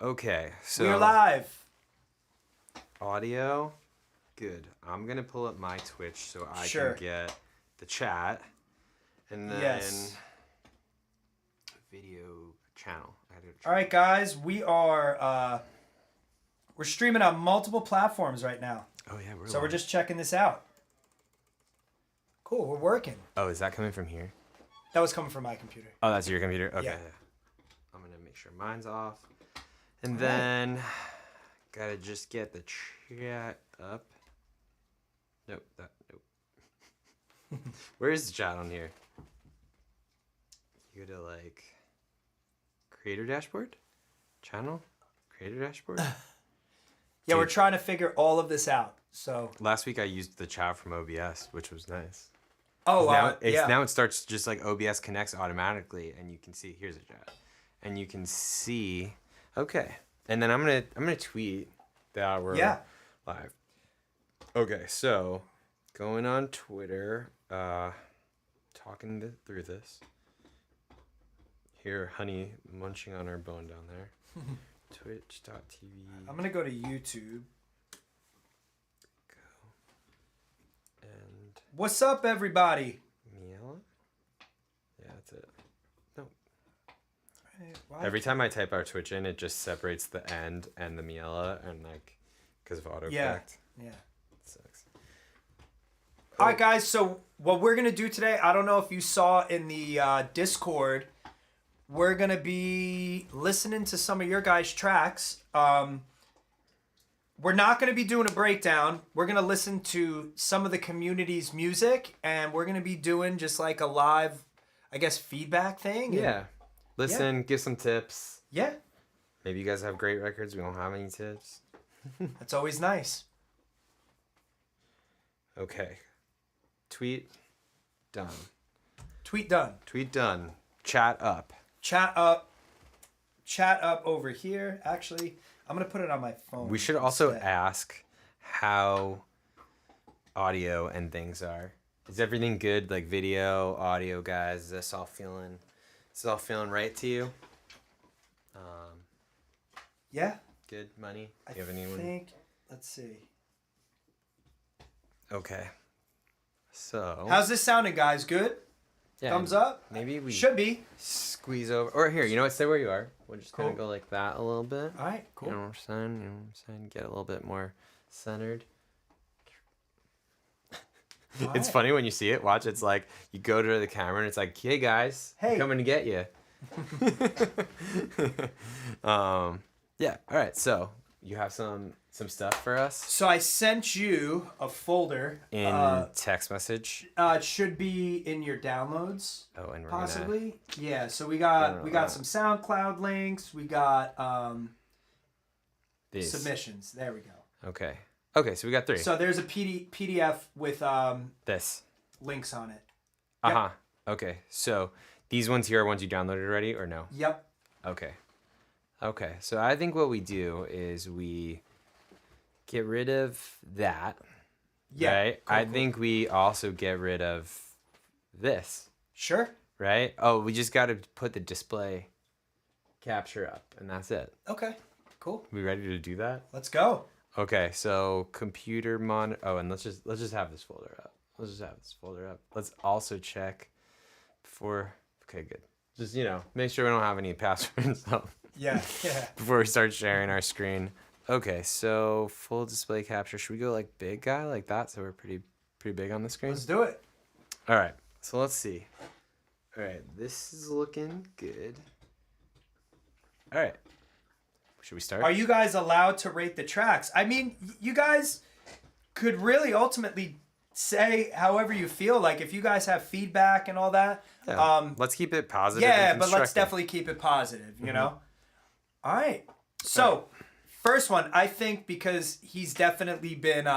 Okay, so We're live. audio, good. I'm gonna pull up my Twitch so I Sure. can get the chat, and then Yes. video channel. All right, guys, we're streaming on multiple platforms right now. Oh yeah, we're So we're live. just checking this out. Cool, we're working. Oh, is that coming from here? That was coming from my computer. Oh, that's your computer. Okay. Yeah. I'm gonna make sure mine's off, and All right. then gotta just get the chat up. Nope. Where is the chat on here? You go to like creator dashboard, channel, creator dashboard. Yeah, we're Dude. trying to figure all of this out. So, Last week I used the chat from OBS, which was nice. oh, Now it starts just like OBS connects automatically, and you can see here's a chat, and you can see. Okay, and then I'm gonna tweet that we're live. Okay, so going on Twitter, talking through this. Hear Honey munching on her bone down there. Twitch.tv. I'm going to go to YouTube. And What's up, everybody? Miela? Yeah, that's it. No. Why- Every time I type our Twitch in, it just separates the end and the Miela, and like, because of autocorrect. Yeah. It sucks. All right, guys. So what we're gonna do today, I don't know if you saw in the Discord, we're gonna be listening to some of your guys' tracks. We're not gonna be doing a breakdown. We're gonna listen to some of the community's music, and we're gonna be doing just like a live, I guess, feedback thing. Yeah. Listen, give some tips. Yeah. Maybe you guys have great records. We don't have any tips. That's always nice. Okay. Tweet done. Tweet done. Tweet done. Chat up. Chat up. Chat up over here. Actually, I'm gonna put it on my phone. We should also instead. ask how audio and things are. Is everything good? Like video, audio, guys? Is this all feeling right to you? Yeah. Good money. I Do you have anyone? think. Let's see. Okay. So. How's this sounding, guys? Good. yeah, Thumbs up. Maybe we Should be. squeeze over. Or here, you know what? Stay where you are. We'll just kind Cool. of go like that a little bit. All right. Cool. You know what I'm saying? You know what I'm saying? Get a little bit more centered. All It's right. funny when you see it. Watch, it's like you go to the camera and it's like, "Hey guys, Hey." I'm coming to get you." Yeah. All right. So you have some stuff for us So I sent you a folder. in text message. It should be in your downloads, Oh, and we're possibly. Yeah. So we Gonna- got some SoundCloud links. We got these. submissions. There we go. Okay. Okay. So we got 3. So there's a PDF with This. links on it. Uh huh. Okay. So these ones here are ones you downloaded already, or no? Yep. Okay. Okay. So I think what we do is we get rid of that. Yeah. Right. Cool, I cool. think we also get rid of this. Sure. Right. Oh, we just got to put the display capture up, and that's it. Okay. Cool. We ready to do that? Let's go. Okay. So computer monitor. Oh, and let's just have this folder up. Let's also check for. Okay, good. Just make sure we don't have any passwords up Yeah. Yeah. before we start sharing our screen. Okay, so full display capture. Should we go like big guy like that? So we're pretty big on the screen. Let's do it. All right. So let's see. All right, this is looking good. All right. Should we start? Are you guys allowed to rate the tracks? I mean, you guys could really ultimately say however you feel. Like if you guys have feedback and all that. Yeah. Let's keep it positive. Yeah, and but let's constructive. definitely keep it positive, you know? All right. So, first one, I think because he's definitely been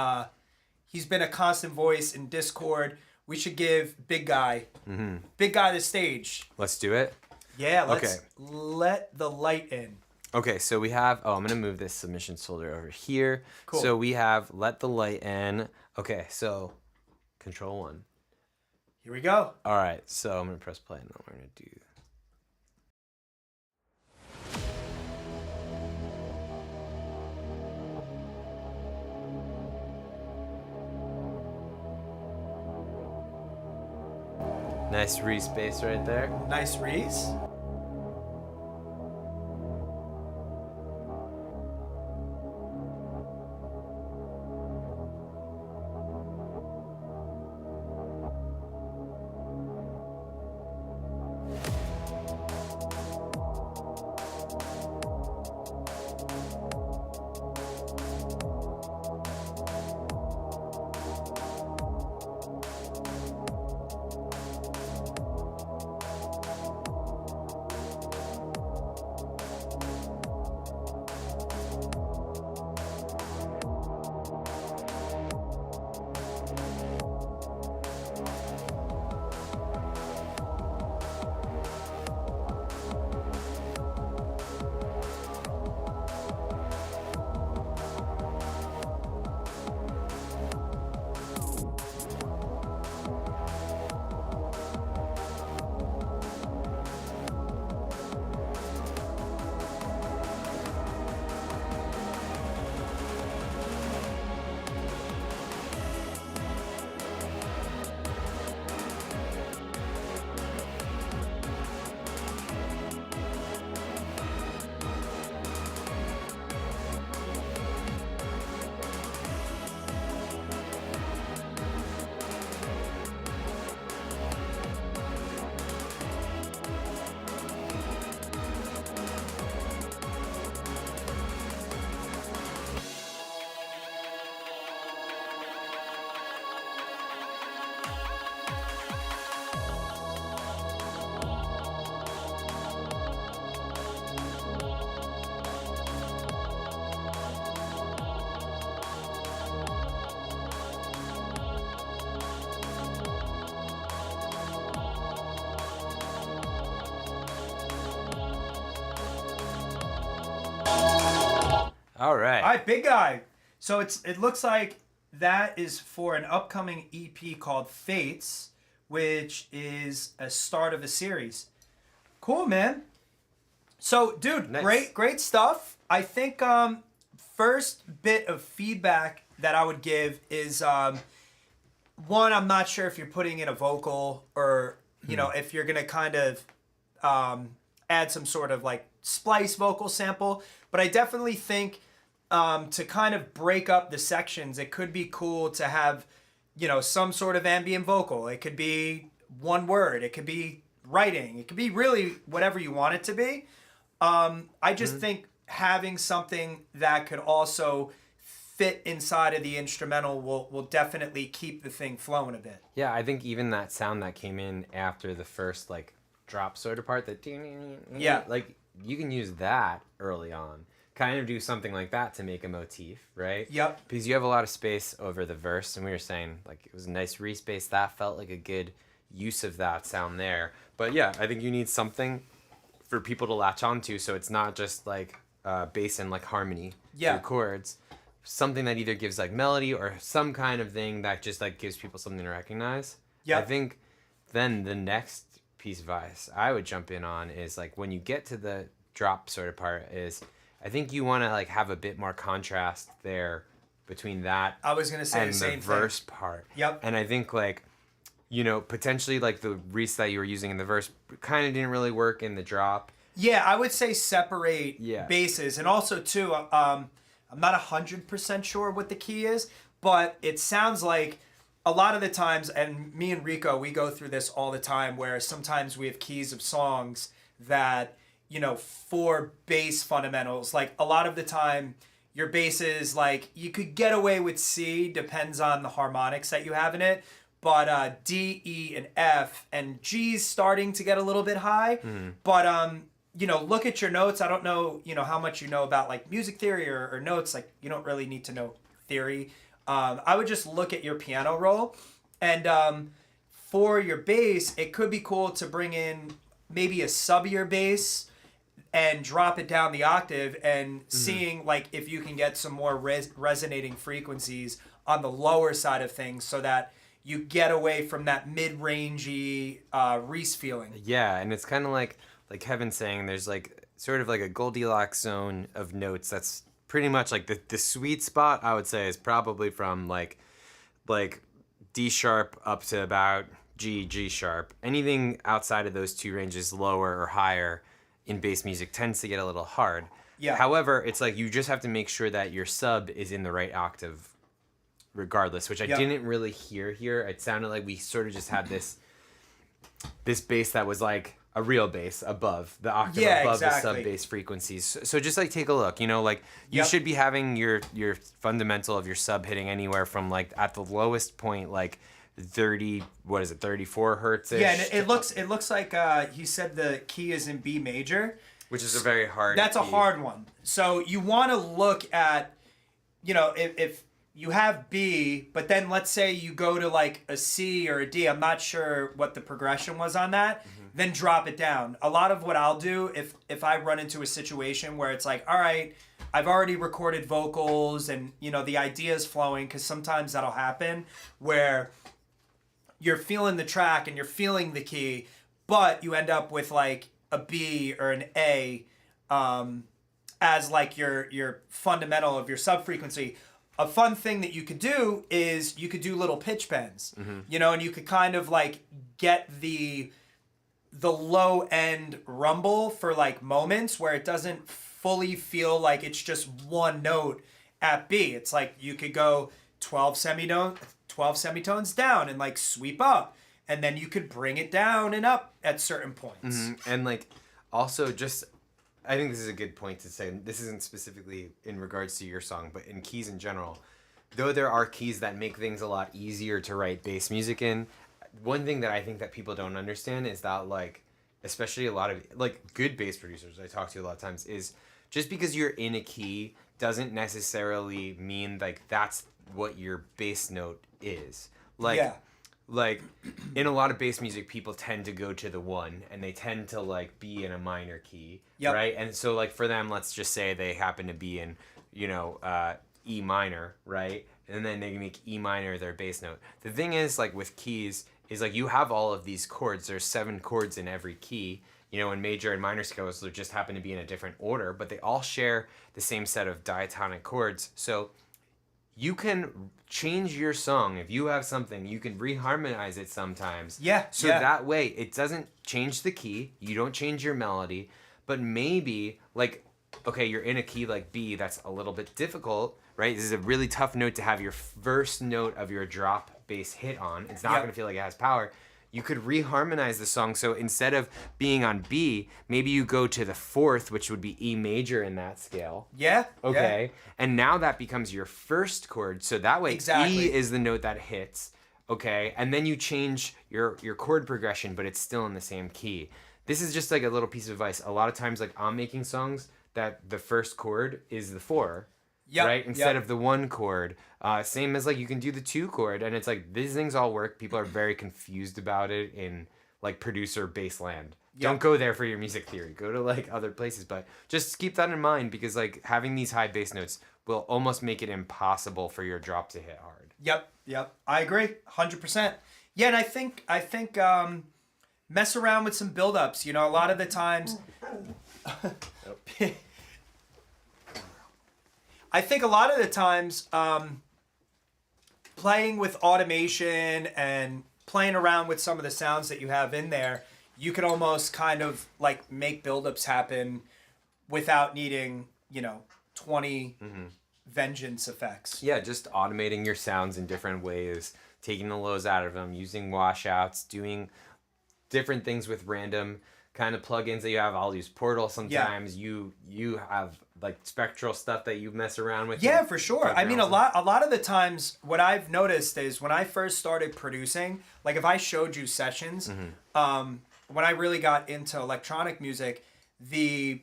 he's been a constant voice in Discord, we should give Big Guy the stage. Let's do it. Yeah, let's Okay. let the light in. Okay, so we have. Oh, I'm gonna move this submissions folder over here. Cool. So we have let the light in. Okay, so Control 1. Here we go. All right, so I'm gonna press play, and then we're gonna do Nice Reese bass right there. Nice Reese. All right. All right, big guy. So it looks like that is for an upcoming EP called Fates, which is a start of a series. Cool, man. So, dude, Nice. great stuff. I think first bit of feedback that I would give is one, I'm not sure if you're putting in a vocal or if you're gonna kind of add some sort of like splice vocal sample, but I definitely think to kind of break up the sections, it could be cool to have some sort of ambient vocal. It could be one word, it could be writing, it could be really whatever you want it to be. I just think having something that could also fit inside of the instrumental will definitely keep the thing flowing a bit. Yeah, I think even that sound that came in after the first like drop sort of part, that like you can use that early on. Kind of do something like that to make a motif, right? Yep. Because you have a lot of space over the verse, and we were saying like it was a nice re-space. That felt like a good use of that sound there. But yeah, I think you need something for people to latch onto, so it's not just like bass and like harmony through chords. Something that either gives like melody or some kind of thing that just like gives people something to recognize. Yeah. I think then the next piece of advice I would jump in on is like when you get to the drop sort of part is I think you want to like have a bit more contrast there between that I was gonna say and the same the verse part. Yep. And I think like potentially like the Reese that you were using in the verse kind of didn't really work in the drop. Yeah, I would say separate Yeah. basses, and also too, I'm not 100% sure what the key is, but it sounds like a lot of the times, and me and Rico, we go through this all the time, where sometimes we have keys of songs that, for bass fundamentals, like a lot of the time, your basses, like you could get away with C, depends on the harmonics that you have in it, but D, E, and F, and G's starting to get a little bit high, but look at your notes. I don't know, how much you know about like music theory or notes. Like you don't really need to know theory. I would just look at your piano roll, and for your bass, it could be cool to bring in maybe a subbier bass and drop it down the octave and seeing like if you can get some more resonating frequencies on the lower side of things so that you get away from that mid-rangey Reese feeling. Yeah, and it's kind of like Kevin's saying, there's like sort of like a Goldilocks zone of notes that's pretty much like the sweet spot, I would say, is probably from like D sharp up to about G sharp. Anything outside of those two ranges, lower or higher in bass music, tends to get a little hard. Yeah. However, it's like you just have to make sure that your sub is in the right octave regardless, which I didn't really hear here. It sounded like we sort of just had this bass that was like a real bass above the octave above the sub bass frequencies. So just like take a look, you know, like you should be having your fundamental of your sub hitting anywhere from like at the lowest point like 34 hertz. Yeah, and it looks like he said the key is in B major, which is a very hard That's key. a hard one. So you want to look at, you know, if you have B, but then let's say you go to like a C or a D, I'm not sure what the progression was on that, then drop it down. A lot of what I'll do if I run into a situation where it's like, all right, I've already recorded vocals and, you know, the idea is flowing, because sometimes that'll happen where you're feeling the track and you're feeling the key, but you end up with like a B or an A as like your fundamental of your sub frequency. A fun thing that you could do is you could do little pitch bends, you know, and you could kind of like get the low end rumble for like moments where it doesn't fully feel like it's just one note at B. It's like you could go 12 semitones down and like sweep up, and then you could bring it down and up at certain points. And like also just I think this is a good point to say. This isn't specifically in regards to your song, but in keys in general. Though there are keys that make things a lot easier to write bass music in, one thing that I think that people don't understand is that, like, especially a lot of, like, good bass producers I talk to a lot of times, is just because you're in a key doesn't necessarily mean, like, that's what your bass note is. Like, like in a lot of bass music, people tend to go to the one and they tend to like be in a minor key, right? And so like for them, let's just say they happen to be in, you know, E minor, right? And then they make E minor their bass note. The thing is, like with keys, is like you have all of these chords. There's 7 chords in every key. You know, in major and minor scales, they just happen to be in a different order, but they all share the same set of diatonic chords. So you can change your song. If you have something, you can reharmonize it sometimes. So that way, it doesn't change the key. You don't change your melody. But maybe, like, okay, you're in a key like B that's a little bit difficult, right? This is a really tough note to have your first note of your drop bass hit on. It's not going to feel like it has power. You could reharmonize the song. So instead of being on B, maybe you go to the 4th, which would be E major in that scale. Okay. And now that becomes your first chord. So that way E is the note that hits. Okay. And then you change your chord progression, but it's still in the same key. This is just like a little piece of advice. A lot of times, like I'm making songs that the first chord is the 4. Right? Instead of the 1 chord. Same as like you can do the 2 chord, and it's like these things all work. People are very confused about it in like producer bass land. Don't go there for your music theory. Go to like other places, but just keep that in mind, because like having these high bass notes will almost make it impossible for your drop to hit hard. Yep. I agree 100%. Yeah, and I think mess around with some build-ups. You know, a lot of the times I think a lot of the times, playing with automation and playing around with some of the sounds that you have in there, you can almost kind of like make buildups happen without needing, you know, 20 vengeance effects. Yeah, just automating your sounds in different ways, taking the lows out of them, using washouts, doing different things with random kind of plugins that you have. I'll use Portal sometimes. You have like spectral stuff that you mess around with. Yeah, for sure. I mean, a lot of the times what I've noticed is when I first started producing, like if I showed you sessions, when I really got into electronic music, the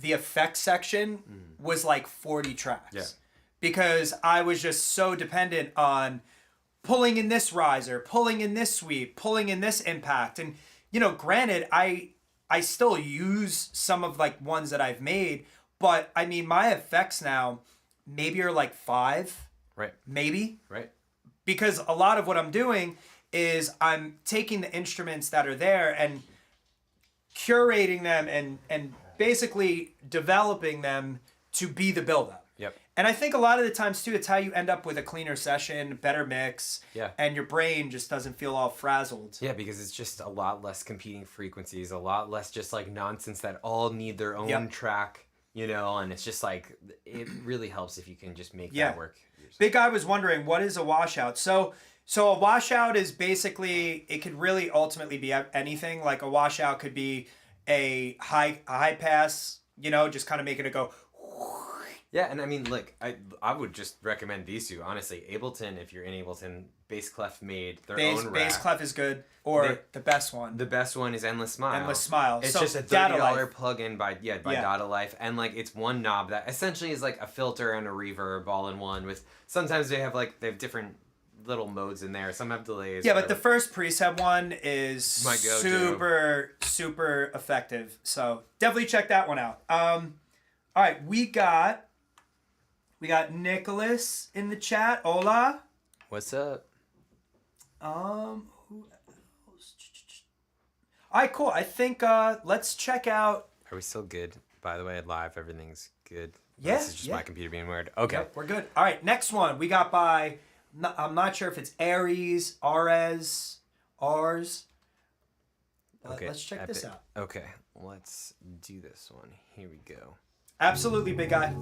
effects section was like 40 tracks. Because I was just so dependent on pulling in this riser, pulling in this sweep, pulling in this impact. And, you know, granted, I still use some of like ones that I've made, but I mean, my effects now maybe are like 5. Right. Maybe. Right. Because a lot of what I'm doing is I'm taking the instruments that are there and curating them and basically developing them to be the buildup. Yep. And I think a lot of the times too, it's how you end up with a cleaner session, better mix. Yeah. And your brain just doesn't feel all frazzled. Yeah, because it's just a lot less competing frequencies, a lot less just like nonsense that all need their own track, you know, and it's just like, it really helps if you can just make that work. Big Guy was wondering, what is a washout? So a washout is basically, it could really ultimately be anything. Like a washout could be a high pass, you know, just kind of making it go. Yeah, and I mean, like, I would just recommend these two, honestly. Ableton, if you're in Ableton, Bass Clef made their own rack. Bass Clef is good, or the best one. The best one is Endless Smile. Endless Smile. It's so just a $30 plugin by Data Life, and like it's one knob that essentially is like a filter and a reverb all in one. With sometimes they have different little modes in there. Some have delays. Yeah, but the first preset one is super effective. So definitely check that one out. All right, we got Nicholas in the chat. Hola. What's up? Who else? All right, cool. I think let's check out. Are we still good? By the way, live, everything's good. Yeah. This is just my computer being weird. Okay. Yep, we're good. All right, next one we got by. I'm not sure if it's Aries, Ares, Ars. Okay. Let's check this out. Okay, let's do this one. Here we go. Absolutely, Big Guy.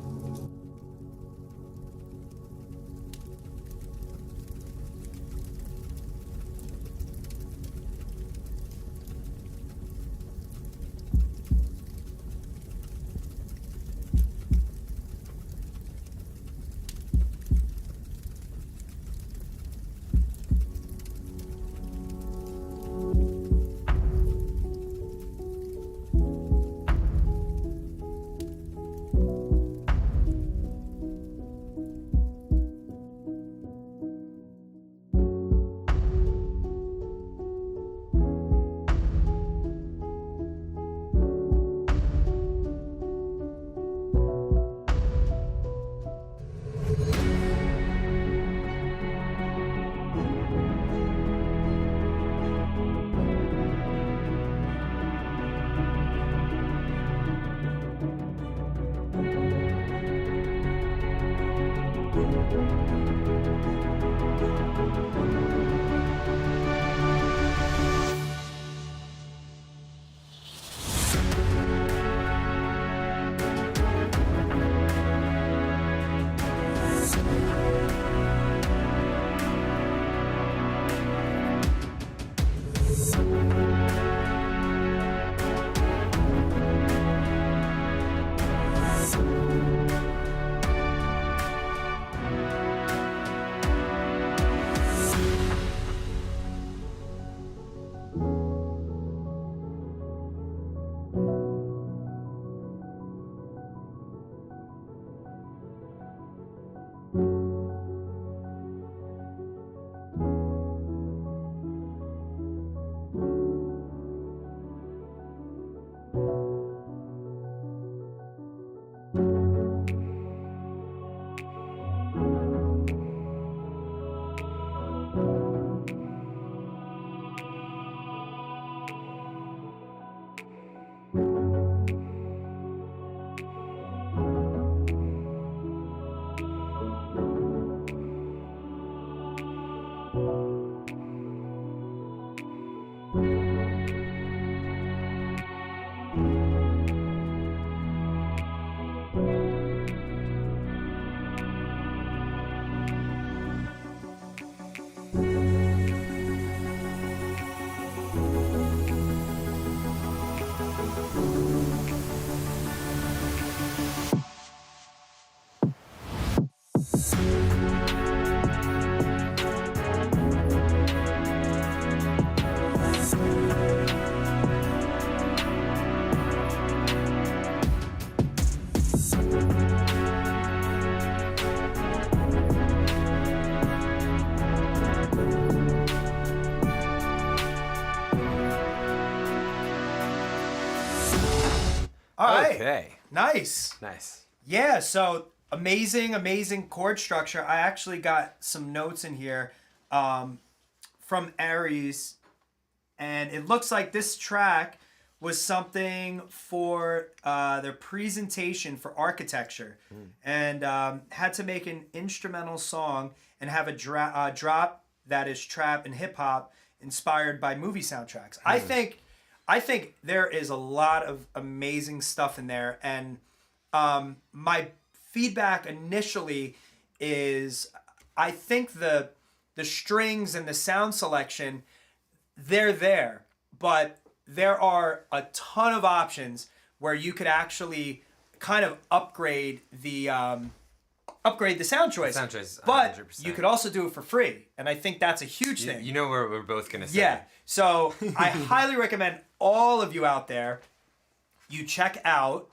All right. Okay. Nice. Nice. Yeah, so amazing chord structure. I actually got some notes in here from Aries, and it looks like this track was something for their presentation for architecture, and had to make an instrumental song and have a drop that is trap and hip hop inspired by movie soundtracks. I think there is a lot of amazing stuff in there, and my feedback initially is I think the strings and the sound selection, they're there, but there are a ton of options where you could actually kind of upgrade the sound choice. Sound choice, but 100%. you could also do it for free, and I think that's a huge thing. You know what we're both gonna say. Yeah. So I highly recommend all of you out there, you check out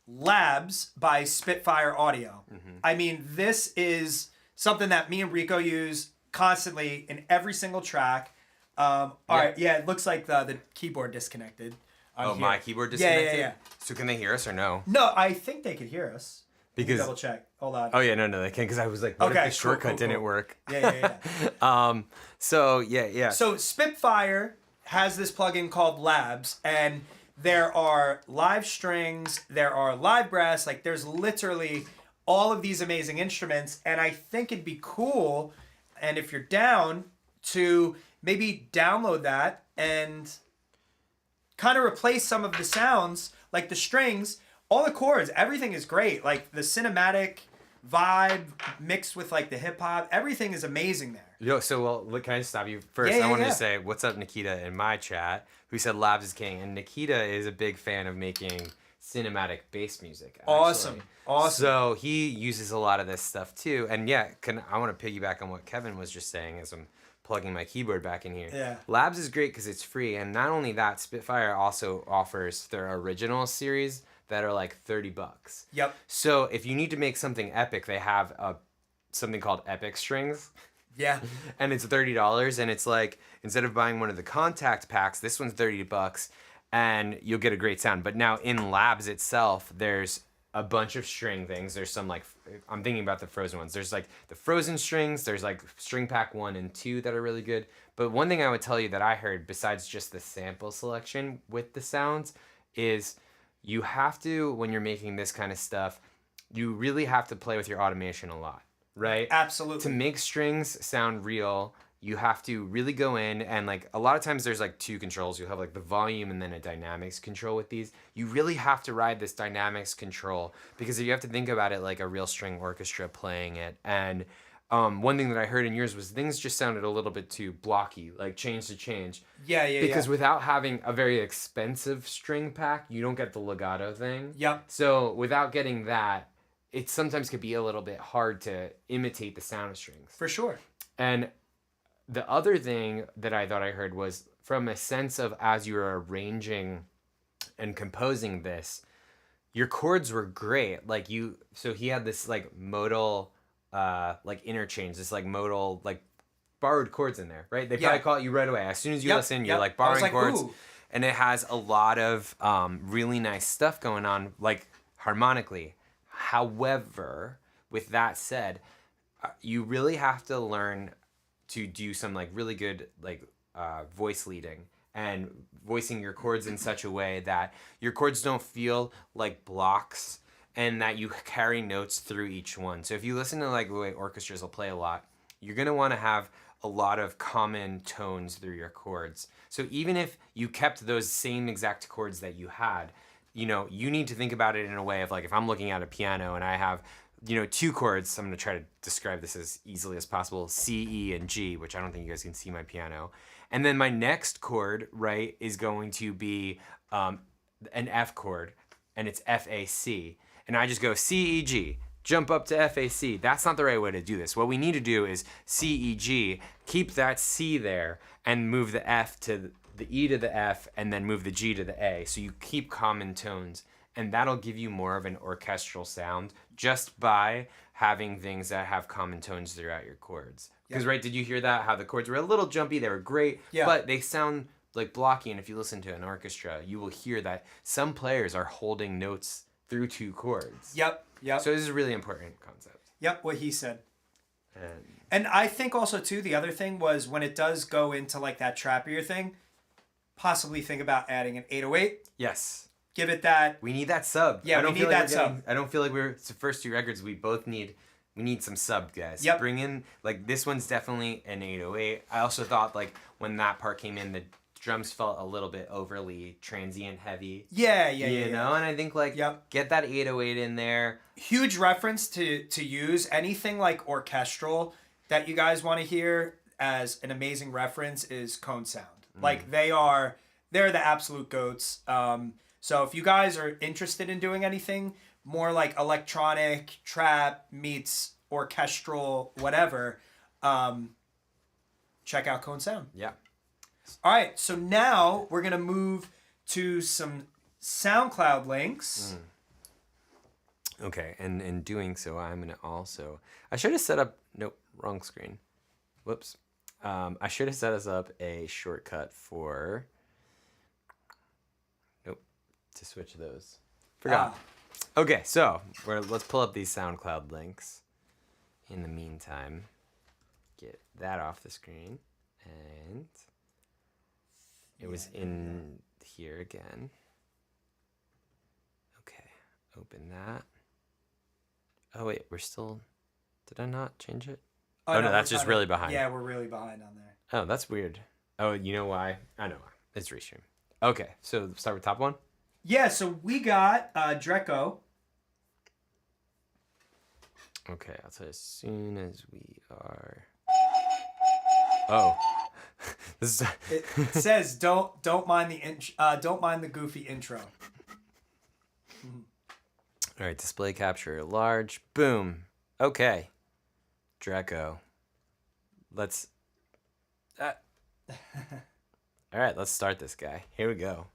Labs by Spitfire Audio. I mean, this is something that me and Rico use constantly in every single track. All right, yeah, it looks like the keyboard disconnected. Oh, here. my keyboard disconnected? Yeah. So can they hear us or no? No, I think they could hear us. Because double check. Hold on. Oh yeah, no, they can. Because I was like, what if the shortcut didn't work? Yeah. So yeah. So Spitfire has this plugin called Labs, and there are live strings, there are live brass, like there's literally all of these amazing instruments, and I think it'd be cool, and if you're down, to maybe download that and kind of replace some of the sounds, like the strings, all the chords, everything is great. Like the cinematic vibe mixed with like the hip hop, everything is amazing there. Yo, so look, can I just stop you first? Yeah, I wanted yeah. to say what's up, Nikita, in my chat, who said Labs is king, and Nikita is a big fan of making cinematic bass music. Actually. Awesome. So he uses a lot of this stuff too, and yeah, I want to piggyback on what Kevin was just saying as I'm plugging my keyboard back in here. Yeah. Labs is great because it's free, and not only that, Spitfire also offers their original series that are like $30. Yep. So if you need to make something epic, they have something called Epic Strings. Yeah. And it's $30, and it's like, instead of buying one of the contact packs, this one's $30, and you'll get a great sound. But now in Labs itself, there's a bunch of string things. There's some like, I'm thinking about the Frozen ones. There's like the Frozen strings. There's like string pack 1 and 2 that are really good. But one thing I would tell you that I heard, besides just the sample selection with the sounds, is you have to, when you're making this kind of stuff, you really have to play with your automation a lot, right? Absolutely. To make strings sound real, you have to really go in, and like a lot of times there's like 2 controls. You'll have like the volume and then a dynamics control with these. You really have to ride this dynamics control, because if you have to think about it like a real string orchestra playing it. And one thing that I heard in yours was things just sounded a little bit too blocky, like change to change. Yeah. Because without having a very expensive string pack, you don't get the legato thing. Yep. So without getting that, it sometimes could be a little bit hard to imitate the sound of strings. For sure. And the other thing that I thought I heard was from a sense of, as you were arranging and composing this, your chords were great. Like so he had this like modal like interchange, this like modal like borrowed chords in there, right? They probably call it you right away. As soon as you listen, you're like borrowing chords. Ooh. And it has a lot of really nice stuff going on, like harmonically. However, with that said, you really have to learn to do some like really good like voice leading and voicing your chords in such a way that your chords don't feel like blocks, and that you carry notes through each one. So if you listen to like the way orchestras will play a lot, you're gonna want to have a lot of common tones through your chords. So even if you kept those same exact chords that you had, you need to think about it in a way of like, if I'm looking at a piano and I have 2 chords, I'm going to try to describe this as easily as possible, C, E, and G, which I don't think you guys can see my piano. And then my next chord, right, is going to be an F chord, and it's F, A, C. And I just go C, E, G, jump up to F, A, C. That's not the right way to do this. What we need to do is C, E, G, keep that C there, and move the F to the E to the F, and then move the G to the A. So you keep common tones. And that'll give you more of an orchestral sound just by having things that have common tones throughout your chords. Because, right, did you hear that? How the chords were a little jumpy, they were great, but they sound like blocky. And if you listen to an orchestra, you will hear that some players are holding notes through 2 chords. Yep. So this is a really important concept. Yep, what he said. And I think also, too, the other thing was when it does go into like that trappier thing, possibly think about adding an 808. Yes. Give it that. We need that sub. Yeah, we need that sub. I don't feel like it's the first 2 records. We need some sub, guys. Yep. Bring in, like, this one's definitely an 808. I also thought, like, when that part came in, the drums felt a little bit overly transient heavy. Yeah. You know, and I think, like, get that 808 in there. Huge reference to use anything like orchestral that you guys want to hear as an amazing reference is Cone Sound. Like, they're the absolute goats. So if you guys are interested in doing anything more like electronic trap meets orchestral whatever, check out Cone Sound. Yeah. All right, so now we're gonna move to some SoundCloud links. Okay, and in doing so, I'm gonna also. I should have set up. Nope, wrong screen. Whoops. I should have set us up a shortcut for. Nope, to switch those. Forgot. Okay, so let's pull up these SoundCloud links. In the meantime, get that off the screen, and it was in here again. Okay, open that. Oh wait, we're still. Did I not change it? Oh no, that's just really behind. Yeah, we're really behind on there. Oh, that's weird. Oh, you know why? I know why. It's Restream. Okay, so start with top one. Yeah, so we got Dreco. Okay, I'll tell you as soon as we are. Oh, this is. It says don't mind the goofy intro. All right, display capture large. Boom. Okay, Dreco. Let's. All right, let's start this guy. Here we go.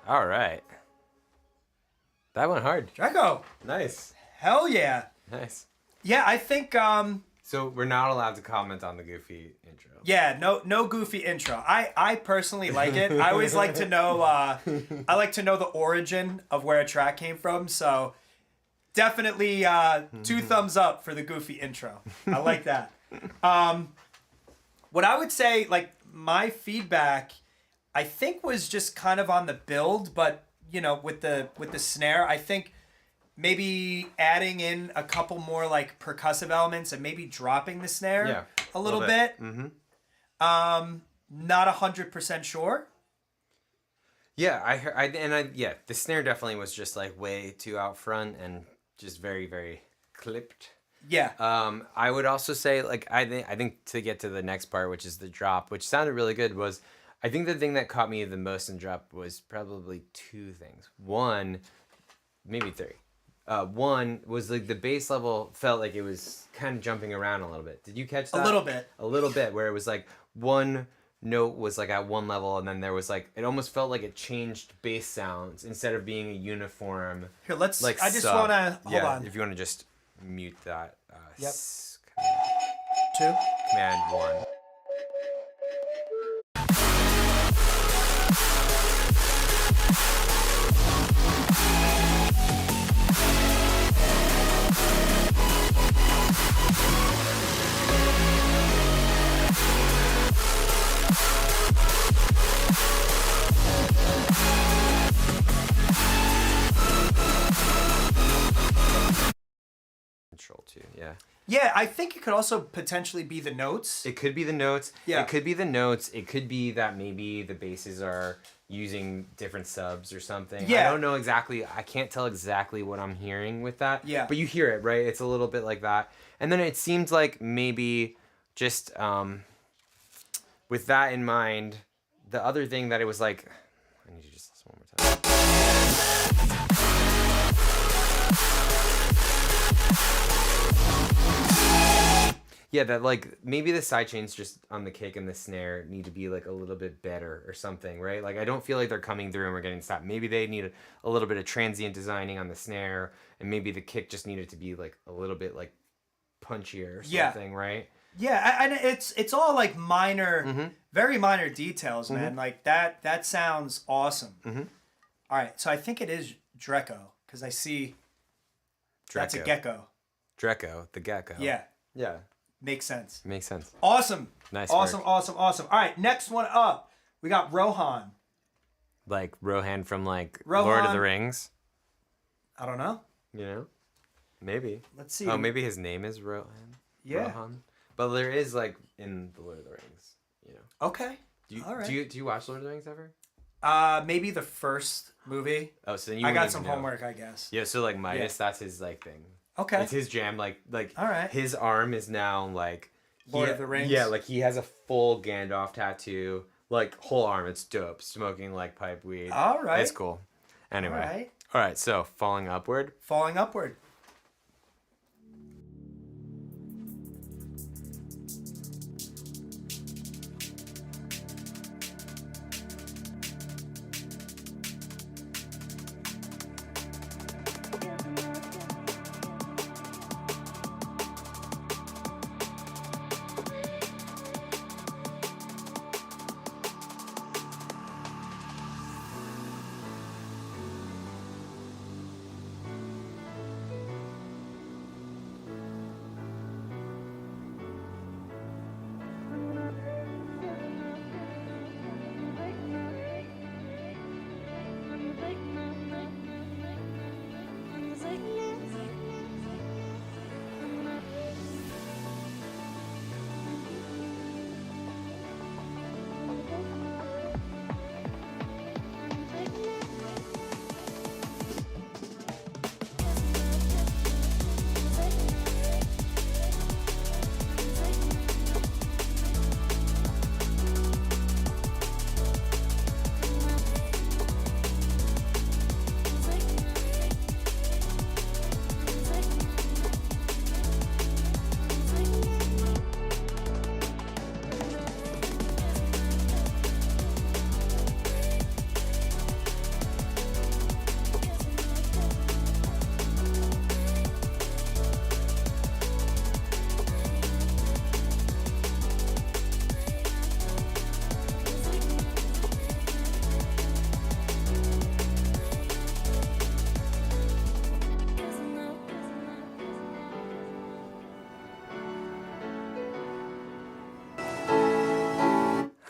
All right. That went hard. Dreco. Nice. Hell yeah. Nice. Yeah, I think So we're not allowed to comment on the goofy intro. yeah, no goofy intro. I personally like it. I always like to know I like to know the origin of where a track came from, so definitely 2 thumbs up for the goofy intro. I like that. What I would say, like, my feedback I think was just kind of on the build, but you know, with the snare, I think maybe adding in a couple more like percussive elements and maybe dropping the snare a little bit. Mm-hmm. Not 100% sure. Yeah, the snare definitely was just like way too out front and just very, very clipped. Yeah. I would also say, like, I think to get to the next part, which is the drop, which sounded really good, was I think the thing that caught me the most in drop was probably 2 things. 1, maybe 3. 1 was like the bass level felt like it was kind of jumping around a little bit. Did you catch that? A little bit. A little bit, where it was like one note was like at one level, and then there was like, it almost felt like it changed bass sounds instead of being a uniform. Here, let's. Like I just sub. want to hold on. If you want to just mute that. Yep. 2. Command 1. Control 2, yeah. Yeah, I think it could also potentially be the notes. It could be the notes. Yeah. It could be the notes. It could be that maybe the basses are using different subs or something. Yeah. I don't know exactly. I can't tell exactly what I'm hearing with that. Yeah. But you hear it, right? It's a little bit like that. And then it seemed like maybe just with that in mind, the other thing that it was like, I need you to just listen one more time. Yeah, that like maybe the side chains just on the kick and the snare need to be like a little bit better or something, right? Like I don't feel like they're coming through and we're getting stopped. Maybe they need a little bit of transient designing on the snare, and maybe the kick just needed to be like a little bit like punchier or something, right? Yeah, and it's all like minor, very minor details, man. Like that sounds awesome. All right, so I think it is Dreco because I see that's a gecko. Dreco, the gecko. Yeah. Yeah. Makes sense. Makes sense. Awesome. Nice Awesome, work. awesome. All right, next one up. We got Rohan. Like Rohan from like Rohan. Lord of the Rings. I don't know. You know? Maybe. Let's see. Oh, maybe his name is Rohan. Yeah. Rohan. But there is like in the Lord of the Rings, you know. Okay. All right. Do you watch Lord of the Rings ever? Maybe the first movie. Oh, so then you I got wouldn't some even know. homework, I guess. Yeah, so like Midas, that's his like thing. Okay. It's his jam. Like all right. His arm is now like Lord of the Rings. Yeah, like he has a full Gandalf tattoo, like whole arm. It's dope. Smoking like pipe weed. All right. It's cool. Anyway. All right. So falling upward. Falling upward.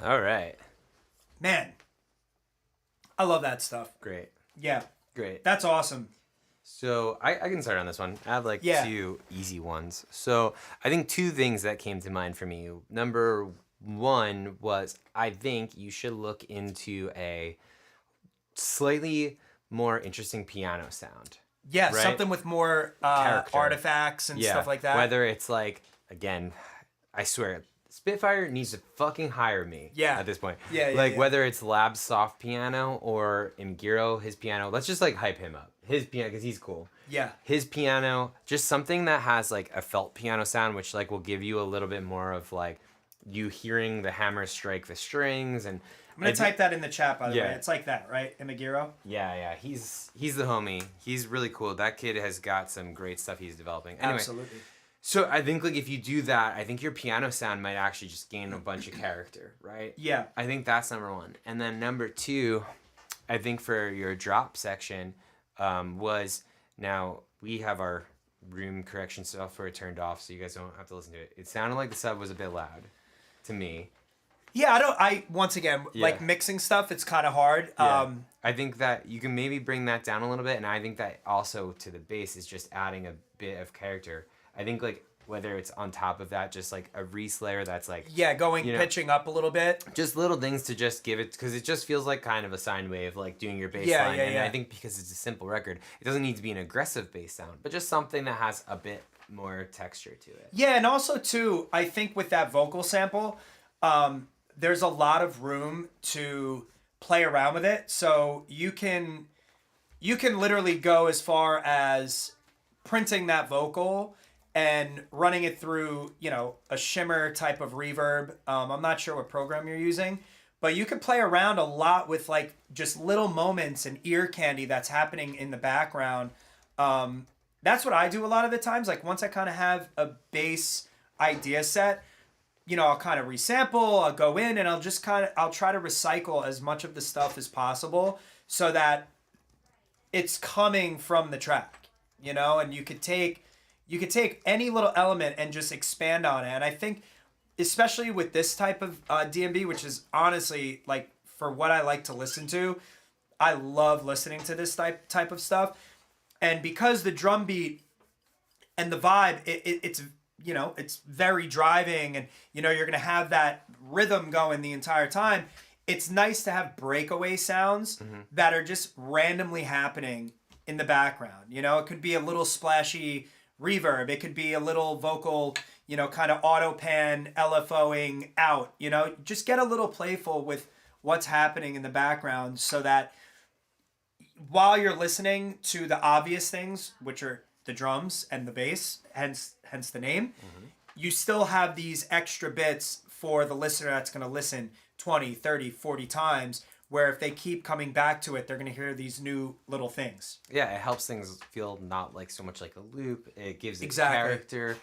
All right. Man, I love that stuff. Great. Yeah, Great. that's awesome. So I can start on this one. I have like two easy ones. So I think two things that came to mind for me. Number one was I think you should look into a slightly more interesting piano sound. Yeah, right? Something with more artifacts and stuff like that. Whether it's like, again, I swear, Spitfire needs to fucking hire me at this point. Whether it's Lab's soft piano or Imgiro, his piano, let's just like hype him up. His piano, because he's cool. Yeah. His piano, just something that has like a felt piano sound, which like will give you a little bit more of like you hearing the hammer strike the strings. And I'm going to type that in the chat, by the way. It's like that, right? Imagiro? Yeah. He's the homie. He's really cool. That kid has got some great stuff he's developing. Anyway, absolutely. So I think like if you do that, I think your piano sound might actually just gain a bunch of character, right? Yeah. I think that's number one. And then number two, I think for your drop section was now we have our room correction software turned off so you guys don't have to listen to it. It sounded like the sub was a bit loud to me. Yeah, once again, like mixing stuff, it's kind of hard. Yeah. I think that you can maybe bring that down a little bit, and I think that also to the bass is just adding a bit of character. I think like whether it's on top of that, just like a Reese layer that's like pitching up a little bit, just little things to just give it, because it just feels like kind of a sine wave, like doing your bass line. And I think because it's a simple record, it doesn't need to be an aggressive bass sound, but just something that has a bit more texture to it. Yeah, and also too, I think with that vocal sample, there's a lot of room to play around with it. So you can literally go as far as printing that vocal and running it through, a shimmer type of reverb. I'm not sure what program you're using, but you can play around a lot with like just little moments and ear candy that's happening in the background. That's what I do a lot of the times. Like once I kind of have a bass idea set, I'll kind of resample, I'll go in and I'll try to recycle as much of the stuff as possible so that it's coming from the track, and you could take any little element and just expand on it. And I think, especially with this type of D&B, which is honestly like for what I like to listen to, I love listening to this type of stuff. And because the drum beat and the vibe, it's very driving, and you're gonna have that rhythm going the entire time. It's nice to have breakaway sounds that are just randomly happening in the background. It could be a little splashy reverb, it could be a little vocal, kind of auto pan LFOing out. Just get a little playful with what's happening in the background, so that while you're listening to the obvious things, which are the drums and the bass, hence the name, you still have these extra bits for the listener that's going to listen 20, 30, 40 times, where if they keep coming back to it, they're going to hear these new little things. Yeah, it helps things feel not like so much like a loop. It gives it character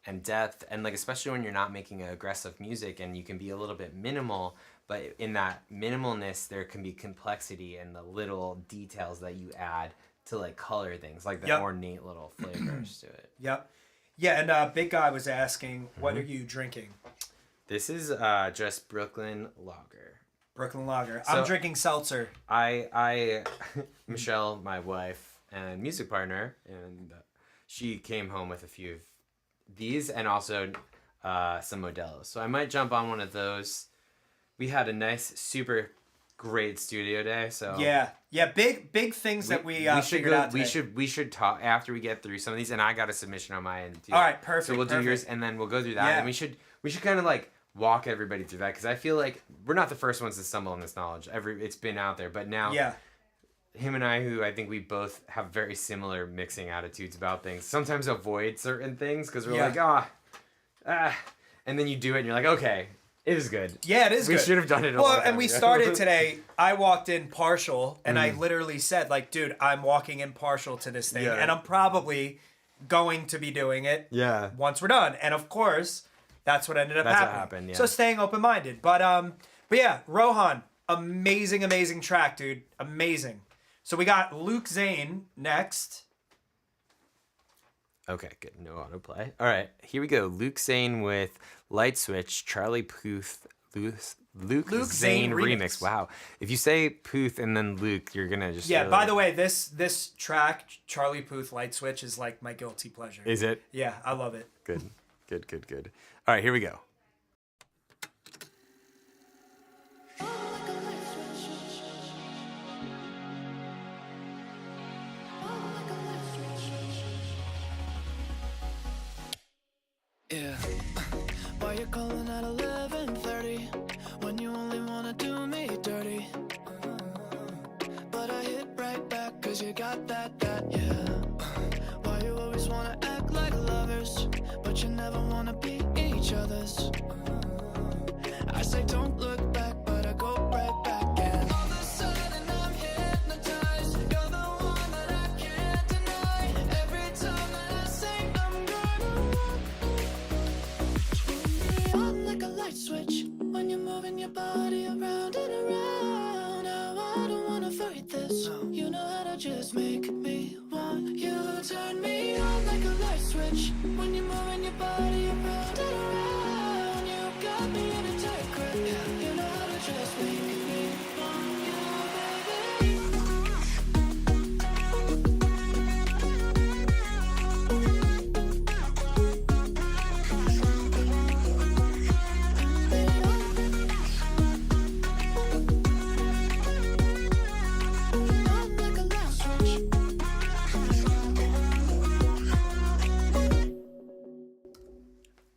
and depth, and like especially when you're not making aggressive music and you can be a little bit minimal, but in that minimalness there can be complexity and the little details that you add to like color things, like the ornate little flavors to it. Yep. Yeah, and Big Guy was asking, what are you drinking? This is just Brooklyn Lager. Brooklyn Lager. So I'm drinking seltzer. I Michelle, my wife and music partner, and she came home with a few of these and also some Modelo's. So I might jump on one of those. We had a nice, super great studio day. So yeah, big things that we figured out today. We should talk after we get through some of these, and I got a submission on my end too. All right, perfect. So we'll do yours, and then we'll go through that, and we should kind of like walk everybody through that, because I feel like we're not the first ones to stumble on this knowledge. It's been out there, but now him and I, who I think we both have very similar mixing attitudes about things, sometimes avoid certain things because we're like and then you do it and you're like, okay, it is good. Yeah, it is good. We should have done it a long time and we ago. started today. I walked in partial, and I literally said, like, dude, I'm walking in partial to this thing, and I'm probably going to be doing it once we're done. And of course, that's what ended up happening. What happened, yeah. So staying open-minded. But yeah, Rohan, amazing track, dude. Amazing. So we got Luke Zane next. Okay, good. No autoplay. All right, here we go. Luke Zane with Light Switch, Charlie Puth, Luke Zane remix. Wow. If you say Puth and then Luke, you're going to just... Yeah, really... by the way, this track, Charlie Puth, Light Switch, is like my guilty pleasure. Is it? Yeah, I love it. Good. All right, here we go. Yeah, why you calling at 11:30 when you only wanna do me dirty? But I hit right back 'cause you got that, yeah. Why you always wanna act like lovers, but you never wanna be each other's? I say don't look back, but I go right back, and all of a sudden I'm hypnotized. You're the one that I can't deny. Every time that I say I'm gonna on like a light switch when you're moving your body around and around. Now I don't wanna fight this. You know how to just make me want you. Turn me on like a light switch when you're moving your body around and around. You got me in a tight grip.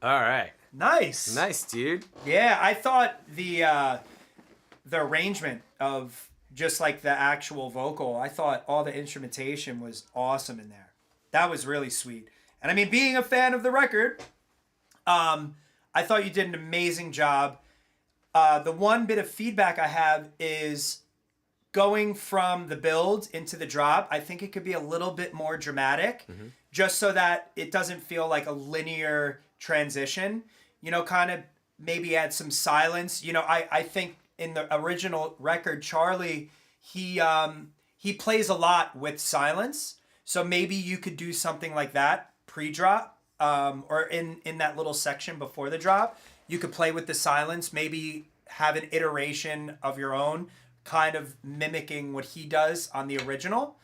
All right. Nice. Nice, dude. Yeah, I thought the arrangement of just like the actual vocal, I thought all the instrumentation was awesome in there. That was really sweet. And I mean, being a fan of the record, I thought you did an amazing job. The one bit of feedback I have is going from the build into the drop. I think it could be a little bit more dramatic, just so that it doesn't feel like a linear transition. You know, kind of maybe add some silence. You know, I think in the original record, Charlie, he plays a lot with silence. So maybe you could do something like that pre-drop, or in that little section before the drop. You could play with the silence, maybe have an iteration of your own, kind of mimicking what he does on the original.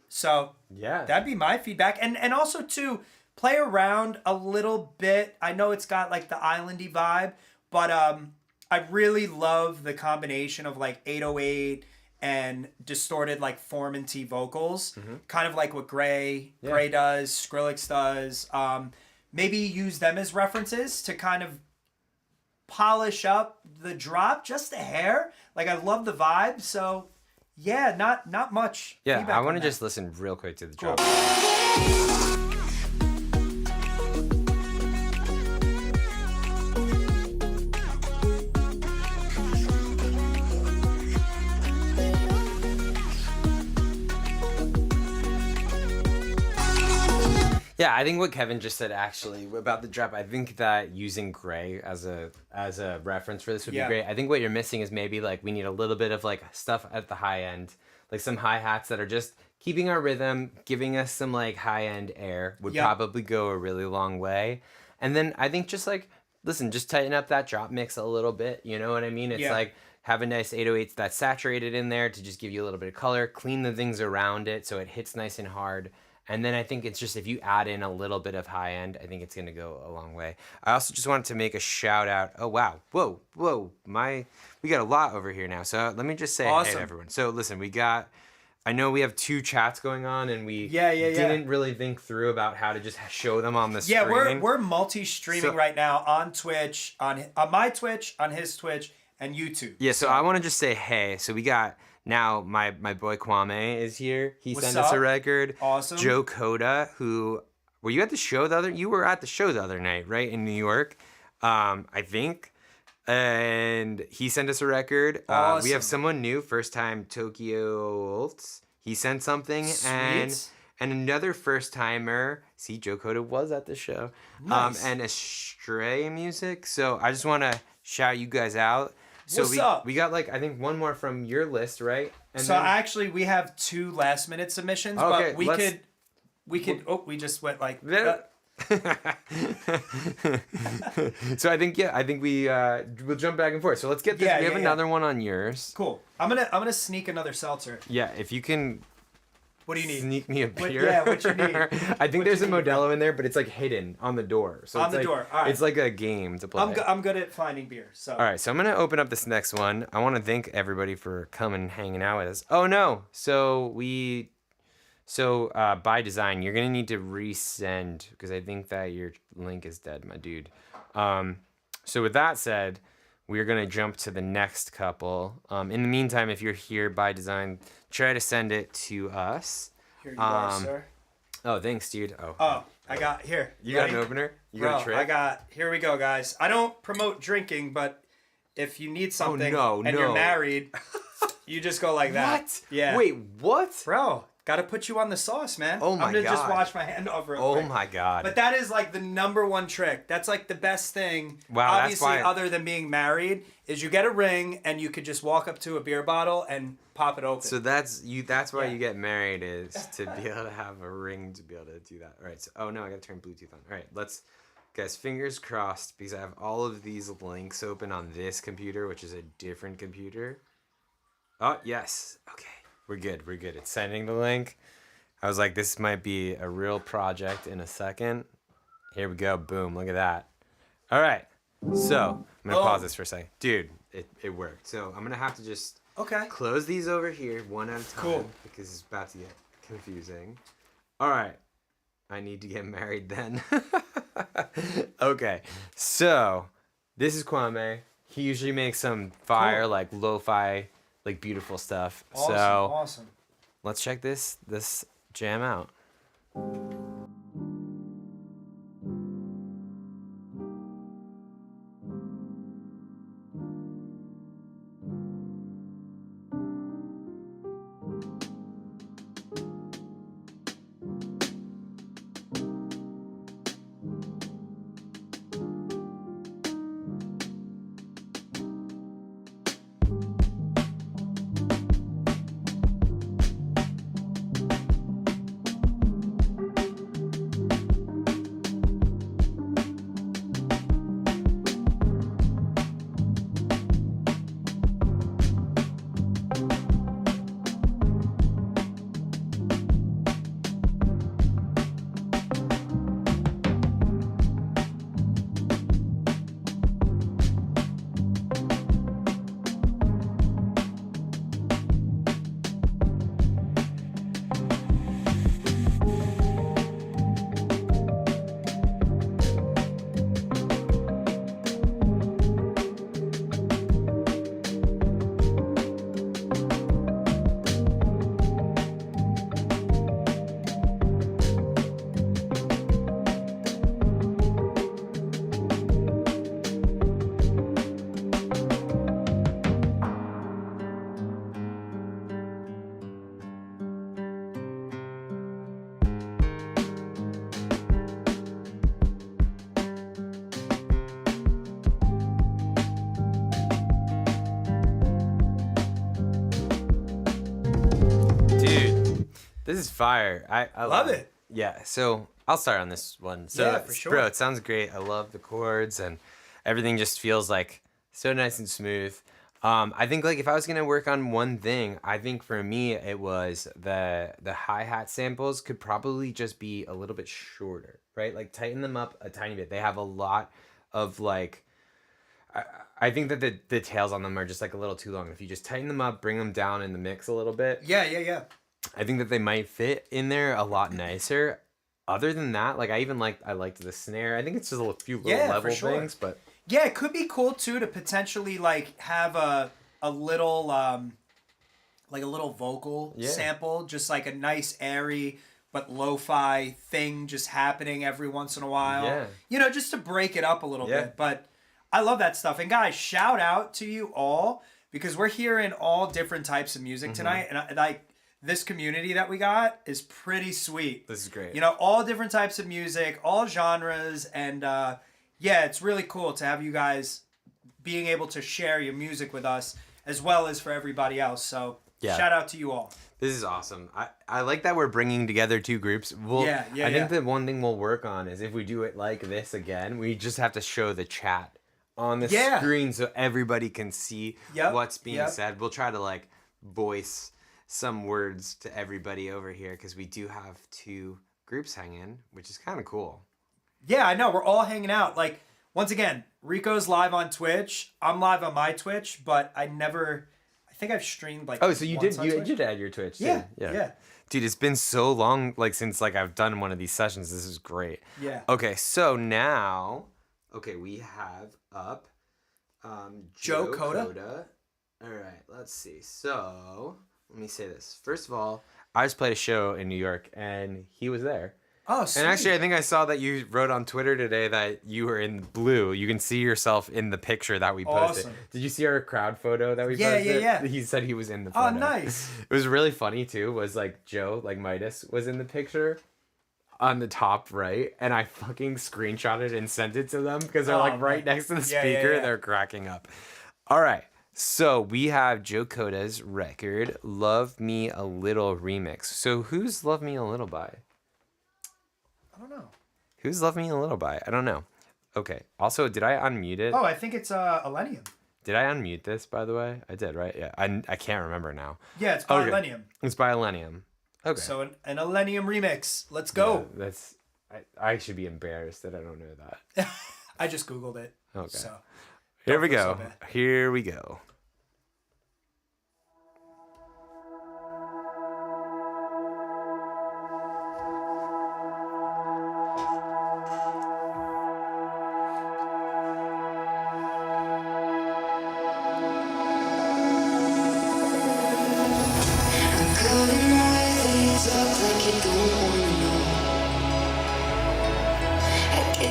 So Yeah. that'd be my feedback. And also to play around a little bit. I know it's got like the islandy vibe, but I really love the combination of like 808 and distorted like Foreman-T vocals, kind of like what Gray does, Skrillex does. Maybe use them as references to kind of polish up the drop just a hair. Like I love the vibe, so yeah, not much. Yeah, feedback I on want to that. just listen real quick to the Cool. drop. Yeah, I think what Kevin just said actually about the drop, I think that using Gray as a reference for this would be Yeah. great. I think what you're missing is maybe like we need a little bit of like stuff at the high end, like some hi-hats that are just keeping our rhythm, giving us some like high-end air would Yeah. probably go a really long way. And then I think just like, listen, just tighten up that drop mix a little bit, you know what I mean? It's Yeah. like have a nice 808s that's saturated in there to just give you a little bit of color, clean the things around it so it hits nice and hard. And then I think it's just if you add in a little bit of high end, I think it's going to go a long way. I also just wanted to make a shout out. Oh, wow. Whoa. We got a lot over here now. So let me just say hey Awesome. to everyone. So listen, I know we have 2 chats going on and we Yeah. didn't really think through about how to just show them on the screen. Yeah, we're multi-streaming So- right now on Twitch, on my Twitch, on his Twitch, and YouTube. Yeah, so I want to just say hey. So we got now my boy Kwame is here. He What's sent us a up? record. Awesome. Joe Coda, were you at the show you were at the show the other night, right? In New York, I think. And he sent us a record. We Awesome. have someone new, first time Tokyo Oltz. He sent something and another first timer. See, Joe Coda was at the show. Nice. And Astray Music. So I just want to shout you guys out. So What's up? we got like I think one more from your list, right? And So actually, we have 2 last-minute submissions, Okay, but let's- we could. Oh, we just went like. There- So I think we'll jump back and forth. So let's get this. Yeah, we have yeah. another one on yours. Cool. I'm gonna sneak another seltzer. Yeah, if you can What do you need? sneak me a What- beer. yeah, what you need? I think What there's you a need, bro? Modelo in there, but it's like hidden on the door. So On it's the like, door, all right. It's like a game to play. I'm good at finding beer. So. All right, so I'm gonna open up this next one. I want to thank everybody for coming and hanging out with us. Oh no, by design, you're gonna need to resend because I think that your link is dead, my dude. So with that said, we're gonna jump to the next couple. In the meantime, if you're here by design, try to send it to us. Here you are, Um, sir. Oh, thanks, dude. Oh, I got here. You got Ready? an opener? You Bro, got a trick? I got. Here we go, guys. I don't promote drinking, but if you need something no, and no. you're married, you just go like that. What? Yeah. Wait, what? Bro, gotta put you on the sauce, man. Oh my I'm gonna just God. wash my hand over it. Oh quick. my god. But that is like the number one trick. That's like the best thing. Wow, that's obviously, why- other than being married, is you get a ring and you could just walk up to a beer bottle and pop it open. So that's why Yeah. you get married is to be able to have a ring to be able to do that. All right. So oh no, I got to turn Bluetooth on. All right, guys, fingers crossed because I have all of these links open on this computer, which is a different computer. Oh, yes. Okay. We're good. It's sending the link. I was like, this might be a real project in a second. Here we go. Boom. Look at that. All right. So I'm going to pause this for a second. Dude, it worked. So I'm going to have to just okay. close these over here one at a time Cool. because it's about to get confusing. All right. I need to get married then. Okay, so this is Kwame. He usually makes some fire, Cool. like lo-fi, like beautiful stuff. Awesome, So awesome. let's check this jam out. This is fire. I Love it. Yeah, so I'll start on this one. So, Yeah, for sure. Bro, it sounds great. I love the chords and everything just feels like so nice and smooth. I think like if I was gonna work on one thing, I think for me it was the hi-hat samples could probably just be a little bit shorter, right? Like tighten them up a tiny bit. They have a lot of like I think that the tails on them are just like a little too long. If you just tighten them up, bring them down in the mix a little bit. Yeah. I think that they might fit in there a lot nicer. Other than that, like I liked the snare. I think it's just a few little Yeah, level for sure. things, but Yeah, it could be cool too to potentially like have a little like a little vocal Yeah. sample, just like a nice airy but lo-fi thing just happening every once in a while. Yeah. You know, just to break it up a little Yeah. bit. But I love that stuff. And guys, shout out to you all because we're hearing all different types of music Mm-hmm. tonight, and like this community that we got is pretty sweet. this is great. You know, all different types of music, all genres, and yeah, it's really cool to have you guys being able to share your music with us as well as for everybody else. So Yeah. shout out to you all. This is awesome. I like that we're bringing together two groups. Yeah, I think yeah. the one thing we'll work on is if we do it like this again, we just have to show the chat on the Yeah. screen so everybody can see Yep, what's being yep. said. We'll try to like voice some words to everybody over here because we do have two groups hanging, which is kind of cool. Yeah, I know. We're all hanging out. Like, once again, Rico's live on Twitch. I'm live on my Twitch, but I think I've streamed like. Oh, so you once on Twitch. did add your Twitch too. Yeah. Dude, it's been so long like since like I've done one of these sessions. This is great. Yeah. Okay, so now we have up Joe Coda. All right, let's see. So, let me say this. First of all, I just played a show in New York and he was there. Oh, sweet. And actually, I think I saw that you wrote on Twitter today that you were in blue. You can see yourself in the picture that we posted. Awesome. Did you see our crowd photo that we Yeah, posted? yeah. He said he was in the Oh, photo. nice. It was really funny too. Was like Joe, like Midas, was in the picture on the top right, and I fucking screenshotted and sent it to them because they're Oh, like right man. next to the Yeah, yeah, speaker. yeah. They're cracking up. All right. So we have Joe Coda's record, Love Me a Little remix. So who's Love Me a Little by? I don't know. Who's Love Me a Little by? I don't know. Okay. Also, did I unmute it? Oh, I think it's Elenium. Did I unmute this, by the way? I did, right? Yeah. I can't remember now. Yeah, it's by Okay. Elenium. It's by Elenium. Okay. So an Elenium remix. Let's go. Yeah, I should be embarrassed that I don't know that. I just Googled it. Okay. So Here we feel go. so bad. Here we go.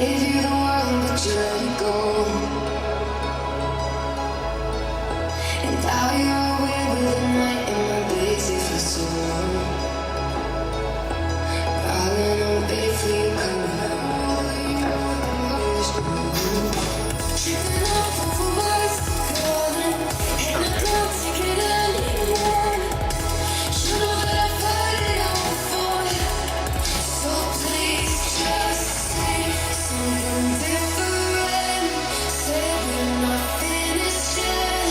Gave you the world, but you let it go. And now you're away with the night in my busy for so long. Crawling on bed for you coming home. Tripping off over words, calling, and I don't take it anymore. You know that I've heard it all before. So please just say something different. Say we're not finished yet.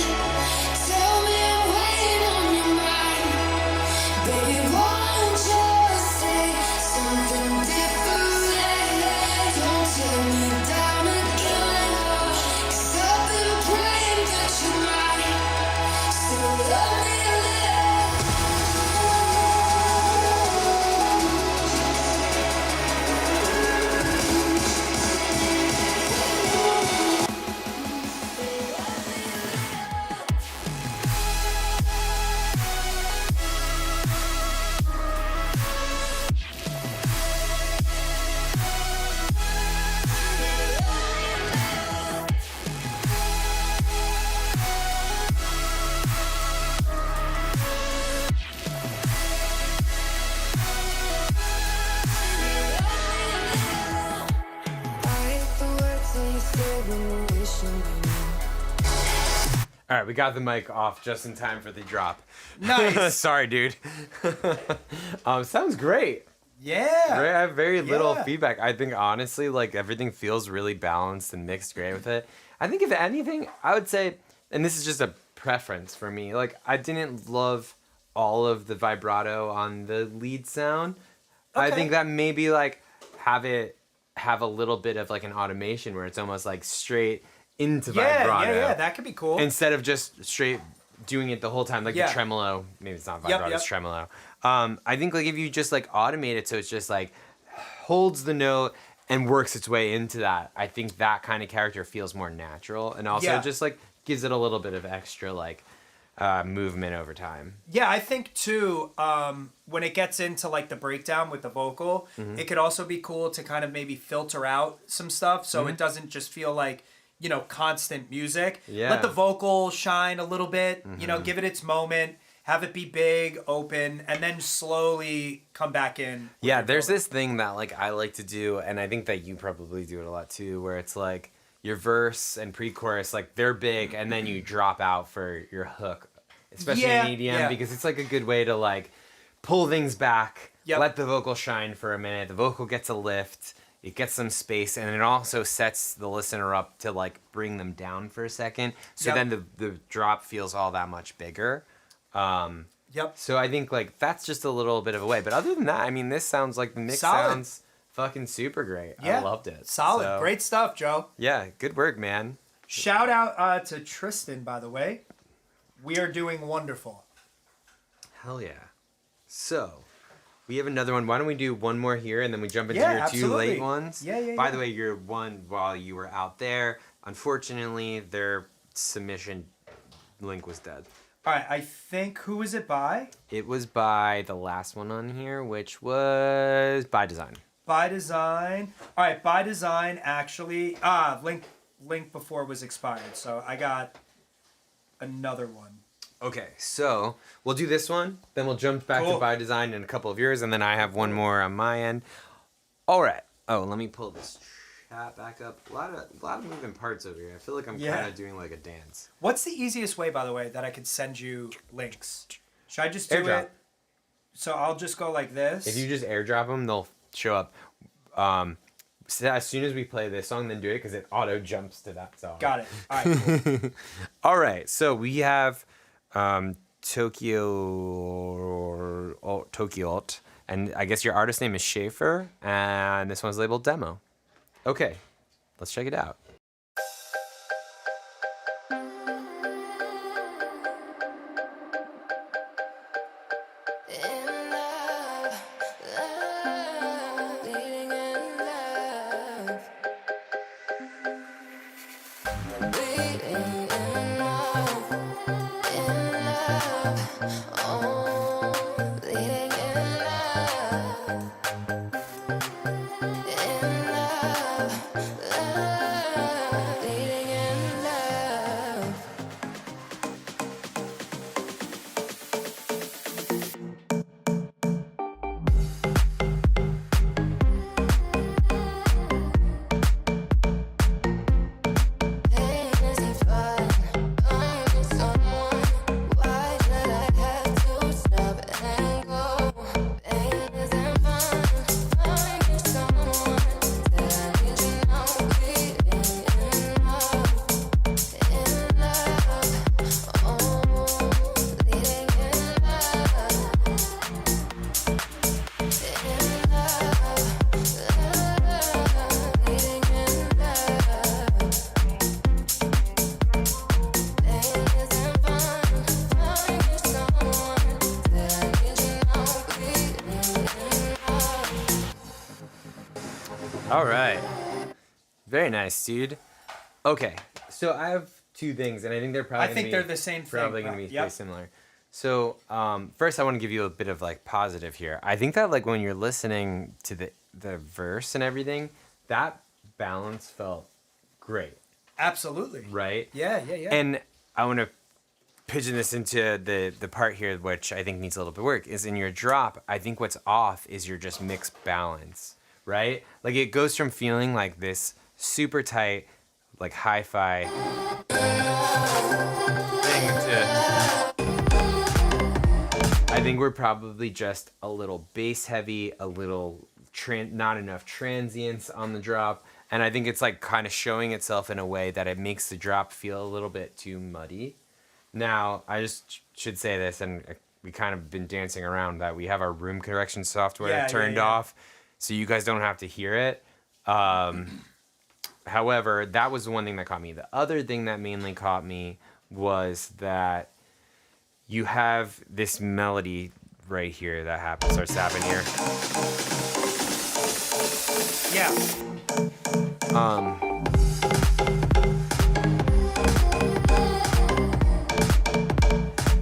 Tell me I'm waiting on your mind. Baby, won't just say something different. Don't tear me down again. 'Cause I've been praying that you might still love me a little. All right, we got the mic off just in time for the drop. Nice. Sorry, dude. Sounds great. Yeah. I have very little Yeah. feedback. I think honestly, like everything feels really balanced and mixed great with it. I think if anything, I would say, and this is just a preference for me, like I didn't love all of the vibrato on the lead sound. I Okay. think that maybe like have a little bit of like an automation where it's almost like straight into vibrato. Yeah, that could be cool. Instead of just straight doing it the whole time, like Yeah. the tremolo. Maybe it's not Yep, vibrato, it's yep. tremolo. I think like if you just like automate it so it's just like holds the note and works its way into that, I think that kind of character feels more natural and also Yeah. just like gives it a little bit of extra like movement over time. Yeah, I think too, when it gets into like the breakdown with the vocal, Mm-hmm. it could also be cool to kind of maybe filter out some stuff so Mm-hmm. it doesn't just feel like, you know, constant music. Yeah. Let the vocal shine a little bit, you know, Mm-hmm. give it its moment, have it be big, open, and then slowly come back in. with Yeah, your there's vocal. this thing that like I like to do, and I think that you probably do it a lot too, where it's like your verse and pre-chorus, like they're big, and then you drop out for your hook, especially Yeah, in EDM, yeah. because it's like a good way to like pull things back, Yep. let the vocal shine for a minute. The vocal gets a lift, it gets some space, and it also sets the listener up to like bring them down for a second. So Yep. then the drop feels all that much bigger. Yep. So I think like that's just a little bit of a way. But other than that, I mean, this sounds like the mix Solid. sounds fucking super great. Yeah. I loved it. Solid. So, Great stuff, Joe. Yeah, good work, man. Shout out to Tristan, by the way. We are doing wonderful. Hell yeah. So we have another one. Why don't we do one more here and then we jump into Yeah, your two absolutely. late ones? Yeah. By the way, your one while you were out there, unfortunately, their submission link was dead. All right, I think, who was it by? It was by the last one on here, which was by design. By Design. All right, By Design actually. Link before was expired, so I got another one. Okay, so we'll do this one, then we'll jump back Cool. to by design in a couple of years, and then I have one more on my end. All right. Oh, let me pull this chat back up. A lot of moving parts over here. I feel like I'm Yeah. kind of doing like a dance. What's the easiest way, by the way, that I could send you links? Should I just do AirDrop. it? So I'll just go like this. If you just airdrop them, they'll show up. So as soon as we play this song, then do it because it auto jumps to that song. Got it. All right. Cool. All right, so we have Tokyo, and I guess your artist name is Schaefer, and this one's labeled Demo. Okay, let's check it out. In love, love, leading in love, leading in love, oh, leading in love, All right. Very nice, dude. Okay, so I have two things, and I think they're probably. I think they're the same thing. Probably going to be Yep. pretty similar. So first, I want to give you a bit of like positive here. I think that like when you're listening to the verse and everything, that balance felt great, Absolutely. right? Yeah. And I want to pigeon this into the part here, which I think needs a little bit of work, is in your drop. I think what's off is your just mixed balance, right? Like it goes from feeling like this super tight, like hi-fi thing to, I think we're probably just a little bass heavy, a little not enough transients on the drop. And I think it's like kind of showing itself in a way that it makes the drop feel a little bit too muddy. Now, I just should say this, and we kind of been dancing around that we have our room correction software turned off, so you guys don't have to hear it. However, that was the one thing that caught me. The other thing that mainly caught me was that you have this melody right here that starts happening here. Yeah.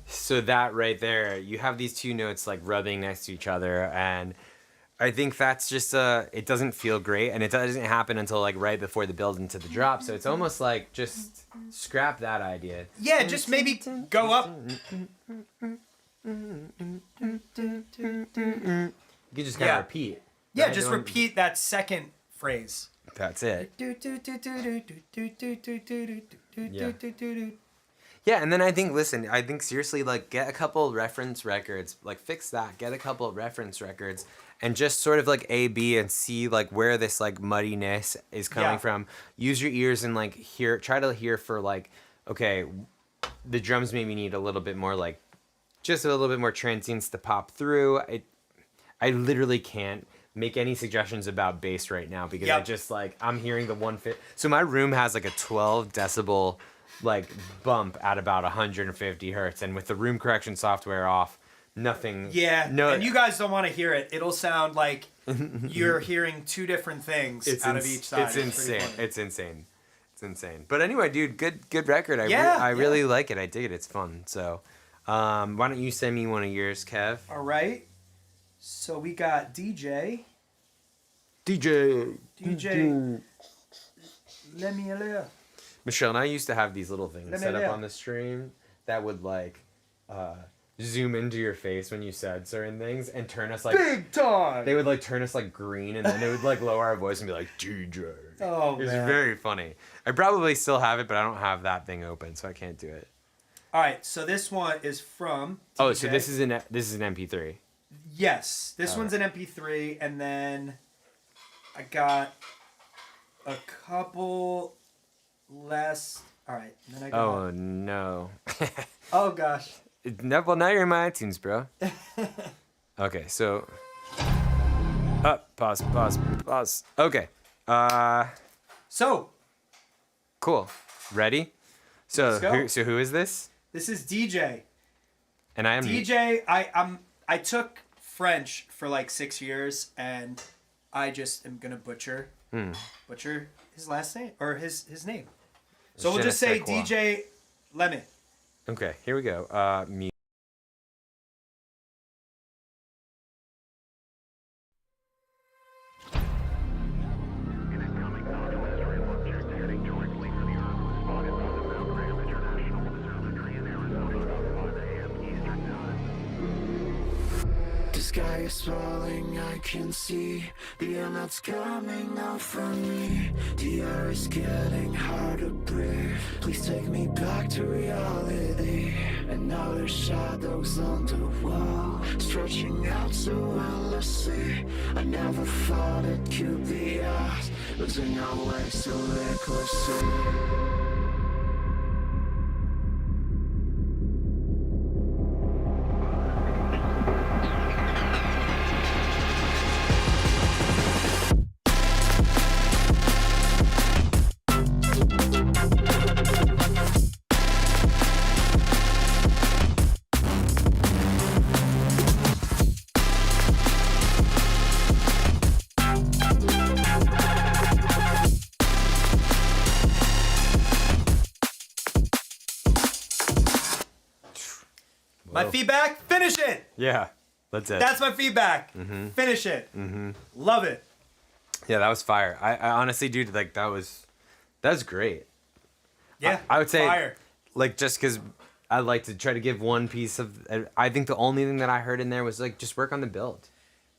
So that right there, you have these two notes like rubbing next to each other, and I think that's just it doesn't feel great, and it doesn't happen until like right before the build into the drop. So it's almost like just scrap that idea. Yeah, just maybe go up. You can just kind of repeat. Yeah, right? just repeat that second phrase. That's it. Yeah. Yeah, and then I think seriously, like, get a couple reference records, like, fix that, get a couple reference records, and just sort of, like, A, B, and see, like, where this, like, muddiness is coming from. Use your ears and, like, try to hear for, like, okay, the drums maybe need a little bit more, like, just a little bit more transients to pop through. I literally can't make any suggestions about bass right now because I just, like, I'm hearing the 150. So my room has, like, a 12 decibel like bump at about 150 hertz, and with the room correction software off, nothing. Yeah, no, and you guys don't want to hear it. It'll sound like you're hearing two different things out of each side. It's insane. It's insane. It's insane. But anyway, dude, good record. I really like it. I dig it. It's fun. So, why don't you send me one of yours, Kev? All right. So we got DJ. Let me alone. Michelle and I used to have these little things set up on the stream that would like zoom into your face when you said certain things and turn us like big time. They would like turn us like green, and then it would like lower our voice and be like DJ. Oh man, it was very funny. I probably still have it, but I don't have that thing open, so I can't do it. All right, so this one is from DJ. Oh, so this is an MP3. Yes, this one's an MP3, and then I got a couple less. All right, and then I got. Oh no. Oh gosh. No, well, now you're in my iTunes, bro. Okay, so. Pause. Okay. So. Cool. Ready? So Let's go. who is this? This is DJ. And I am DJ. I took French for like 6 years, and I just am gonna butcher his last name or his name. So we'll just say DJ Lemon. Okay, here we go. The sky is falling, I can see the end that's coming out from me. The air is getting hard to breathe. Please take me back to reality. And now there's shadows on the wall, stretching out so endlessly. I never thought it could be us, losing our way so recklessly. My feedback, finish it. Yeah, that's it. That's my feedback. Finish it. Love it. Yeah, that was fire. I honestly, dude, like that was great. Yeah, I would say, fire. like, just because I like to try to give one piece of. I think the only thing that I heard in there was like just work on the build.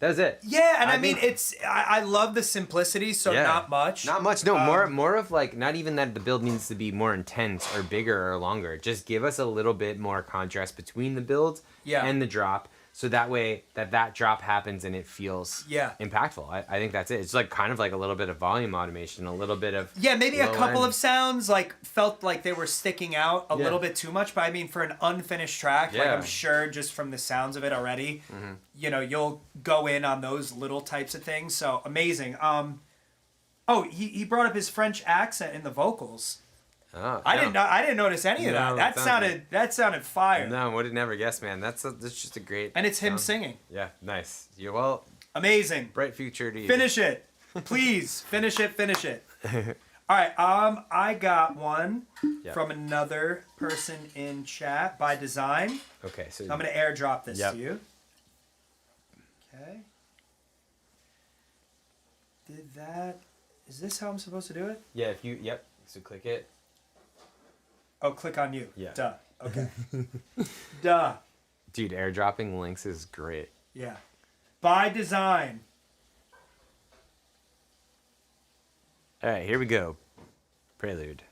That was it. Yeah, and I mean, think- it's I love the simplicity, so Yeah. not much. Not much. No, more of like not even that the build needs to be more intense or bigger or longer. Just give us a little bit more contrast between the build Yeah. and the drop, so that way that drop happens and it feels Yeah. impactful. I think that's it. It's like kind of like a little bit of volume automation, a little bit of Yeah, maybe a low couple end. of sounds like felt like they were sticking out a Yeah. little bit too much, but I mean for an unfinished track, like Yeah. I'm sure just from the sounds of it already, you know, you'll go in on those little types of things. So amazing. Oh, he brought up his French accent in the vocals. Oh, I no. didn't notice any of No, that. it sounds That sounded fire. No, would have never guessed, man. That's just a great. And it's him sound. singing. Yeah, nice. You well, Amazing. bright future to you. Finish it. Please finish it. Finish it. All right. I got one Yeah. from another person in chat by design. Okay, so I'm gonna airdrop this Yep. to you. Okay. Did that? Is this how I'm supposed to do it? yeah, if you so click it. Oh, click on you. Yeah. Duh. Okay. Duh. Dude, airdropping links is great. Yeah. By design. All right, here we go. Prelude.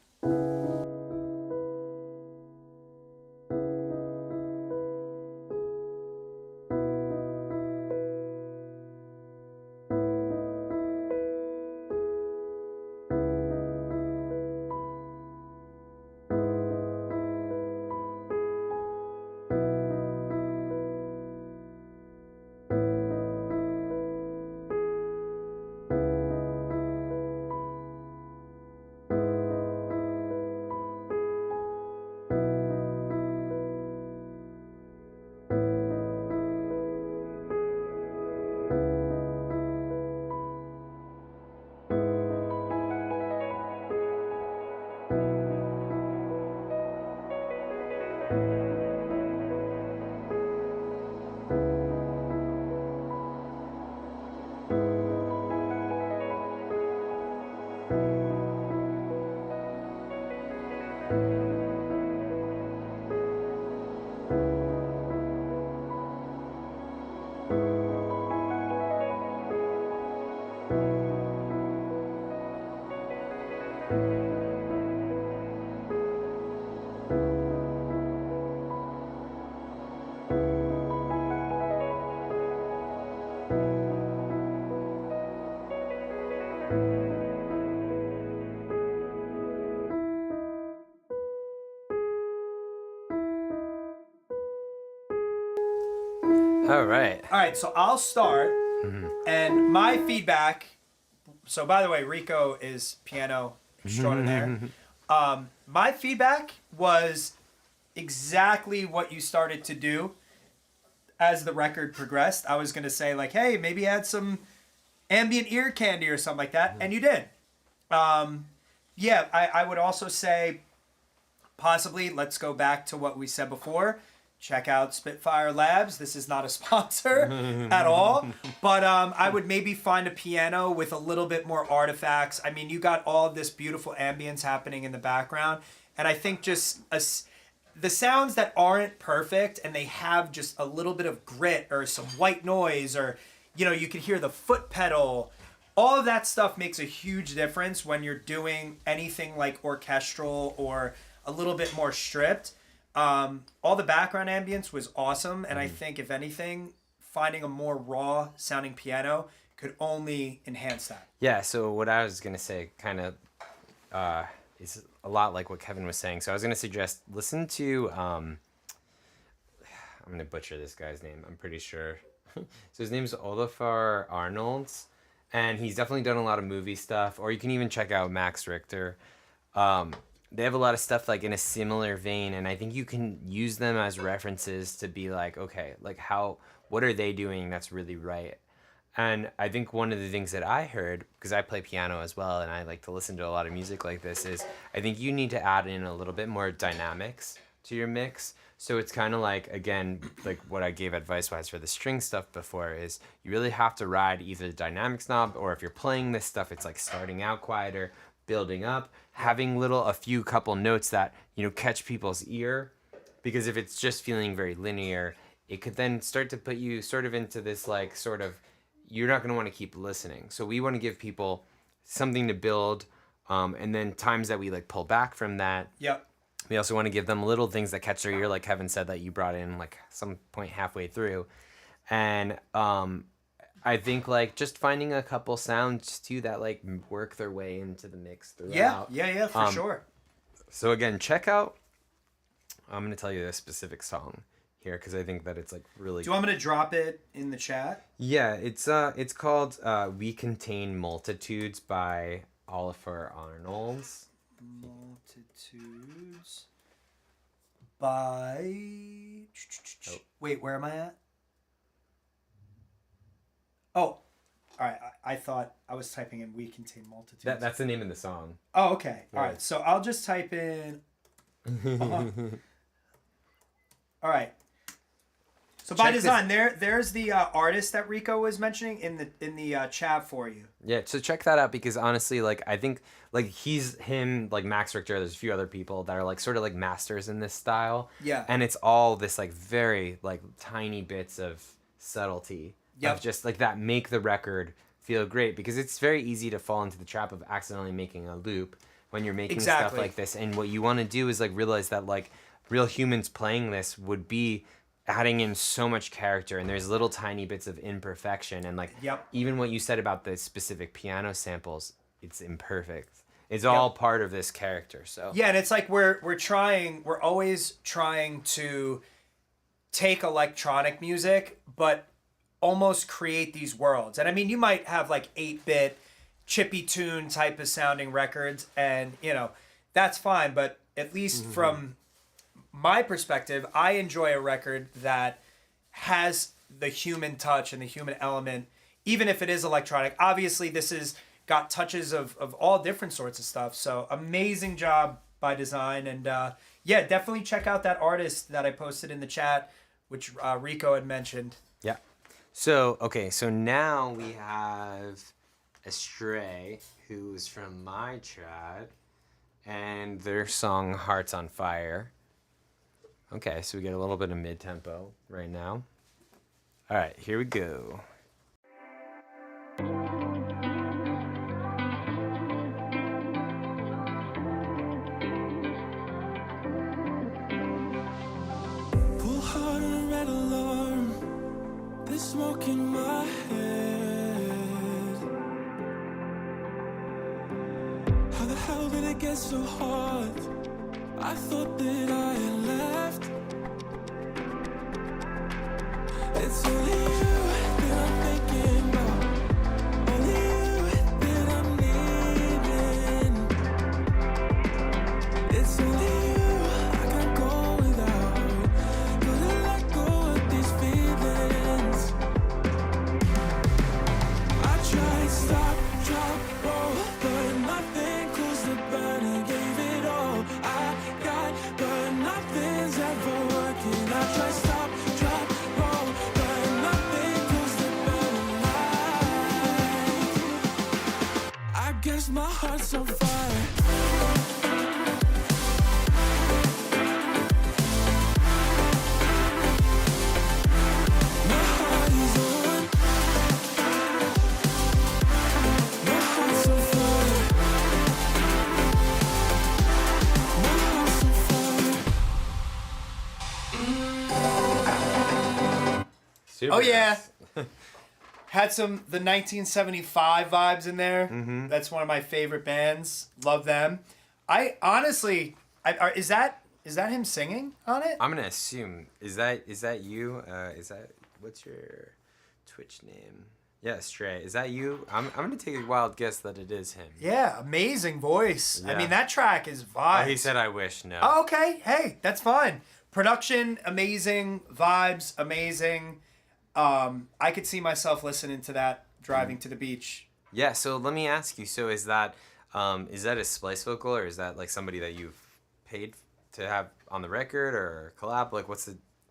All right. All right, so I'll start, and my feedback. So, by the way, Rico is piano extraordinaire. My feedback was exactly what you started to do as the record progressed. I was gonna say like, hey, maybe add some ambient ear candy or something like that, and you did. Yeah, I would also say possibly let's go back to what we said before. Check out Spitfire Labs. This is not a sponsor at all. But I would maybe find a piano with a little bit more artifacts. I mean, you got all of this beautiful ambience happening in the background. And I think just the sounds that aren't perfect and they have just a little bit of grit or some white noise or, you know, you can hear the foot pedal. All of that stuff makes a huge difference when you're doing anything like orchestral or a little bit more stripped. All the background ambience was awesome, and I think if anything, finding a more raw sounding piano could only enhance that. Yeah, so what I was gonna say kind of is a lot like what Kevin was saying. So I was gonna suggest listen to I'm gonna butcher this guy's name. I'm pretty sure. So his name's Olafur Arnolds, and he's definitely done a lot of movie stuff. Or you can even check out Max Richter. They have a lot of stuff like in a similar vein, and I think you can use them as references to be like, okay, like what are they doing that's really right? And I think one of the things that I heard, because I play piano as well, and I like to listen to a lot of music like this, is I think you need to add in a little bit more dynamics to your mix. So it's kind of like, again, like what I gave advice-wise for the string stuff before is you really have to ride either the dynamics knob, or if you're playing this stuff, it's like starting out quieter, building up, having a few couple notes that, catch people's ear. Because if it's just feeling very linear, it could then start to put you sort of into this like sort of, you're not going to want to keep listening. So we want to give people something to build, and then times that we like pull back from that. Yep. We also want to give them little things that catch their ear, like Kevin said, that you brought in like some point halfway through. And I think like just finding a couple sounds too that like work their way into the mix throughout. Yeah, for sure. So again, check out, I'm going to tell you a specific song here because I think that it's like really. Do you want me to drop it in the chat? Yeah, it's called "We Contain Multitudes" by Oliver Arnolds. Multitudes by. Wait, where am I at? Oh, all right. I thought I was typing in "We Contain Multitudes." That's the name of the song. Oh, okay. All Yeah. right. So I'll just type in. All right. So by design, there's the artist that Rico was mentioning in the chat for you. Yeah, so check that out because honestly, like I think like him, like Max Richter, there's a few other people that are like sort of like masters in this style. Yeah. And it's all this like very like tiny bits of subtlety of just like that make the record feel great, because it's very easy to fall into the trap of accidentally making a loop when you're making stuff like this. And what you want to do is like realize that like real humans playing this would be adding in so much character, and there's little tiny bits of imperfection, and like even what you said about the specific piano samples, it's imperfect. It's all part of this character. So yeah, and it's like we're always trying to take electronic music but almost create these worlds. And I mean, you might have like 8-bit chippy tune type of sounding records, and that's fine, but at least from my perspective, I enjoy a record that has the human touch and the human element, even if it is electronic. Obviously, this is got touches of all different sorts of stuff. So amazing job by design. And yeah, definitely check out that artist that I posted in the chat, which Rico had mentioned. Yeah. So, okay, so now we have Astray, who's from my chat, and their song Hearts on Fire. Okay, so we get a little bit of mid-tempo right now. All right, here we go. Pull hard on a red alarm. There's smoke in my head. How the hell did it get so hard? I thought that I had left. It's only you that I'm thinking about. Only you that I'm needing. It's only you I can't go without. Gotta let go of these feelings. I tried stop, drop, roll, but nothing cools the burn. I gave it all I got, but nothing's ever working. I tried stop, drop, roll, but nothing cools the burn. I guess my heart's on fire. My heart is on. My heart's on fire. My heart's on fire. Super Oh, yeah. nice. Had the 1975 vibes in there. That's one of my favorite bands. Love them. I honestly, is that him singing on it? I'm gonna assume is that you? What's your Twitch name? Yeah, Astray. Is that you? I'm gonna take a wild guess that it is him. Yeah, amazing voice. I Yeah. mean, that track is vibes. Oh, he said I wish. No. Oh, okay. Hey, that's fine. Production, amazing. Vibes, amazing. I could see myself listening to that driving to the beach. Yeah. So let me ask you. So is that a splice vocal, or is that like somebody that you've paid to have on the record or collab? Like,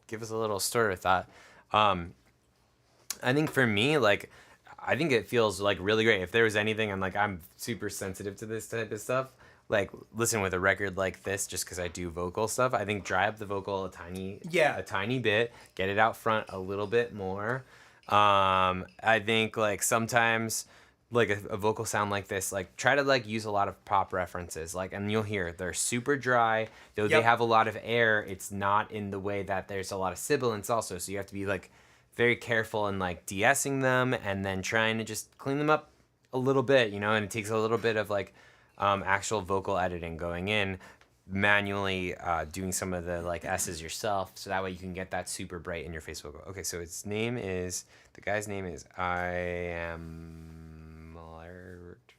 give us a little story with that. I think for me, like, I think it feels like really great. If there was anything, I'm super sensitive to this type of stuff. Like, listen, with a record like this, just because I do vocal stuff, I think dry up the vocal a tiny bit, get it out front a little bit more. I think like sometimes like a vocal sound like this, like try to like use a lot of pop references, like, and you'll hear they're super dry, though they have a lot of air. It's not in the way that there's a lot of sibilance also, so you have to be like very careful in like de-essing them and then trying to just clean them up a little bit, you know, and it takes a little bit of like actual vocal editing going in, manually doing some of the like S's yourself, so that way you can get that super bright in your face vocal. Okay, so the guy's name is I Am Alert.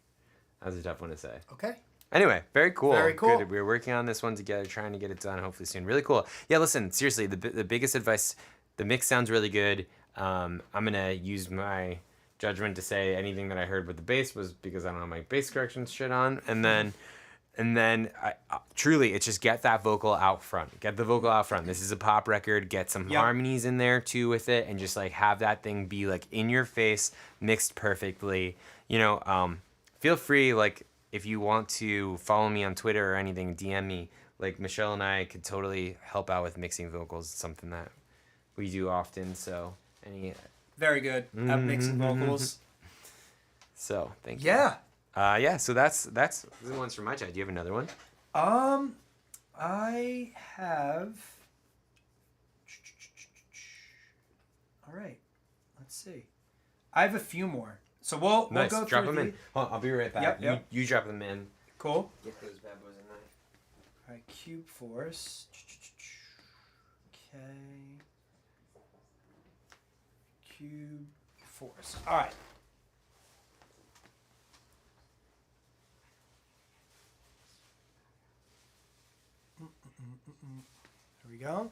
That was a tough one to say. Okay. Anyway, very cool. Very cool. Good. We're working on this one together, trying to get it done hopefully soon. Really cool. Yeah, listen, seriously, the biggest advice, the mix sounds really good. I'm gonna use my judgment to say anything that I heard with the bass was because I don't have my bass corrections shit on, and then I truly, it's just get that vocal out front. Get the vocal out front. This is a pop record. Get some harmonies in there too with it, and just like have that thing be like in your face, mixed perfectly. You know, feel free, like if you want to follow me on Twitter or anything, DM me. Like Michelle and I could totally help out with mixing vocals. It's something that we do often. So very good at mixing vocals. So thank you. Yeah. So that's the ones from my chat. Do you have another one? I have. All right. Let's see. I have a few more. So we'll go drop through them in. Hold on, I'll be right back. Yep. You drop them in. Cool. Get those bad boys in there. All right. Cube Force. Okay. Cube Force. All right. There we go.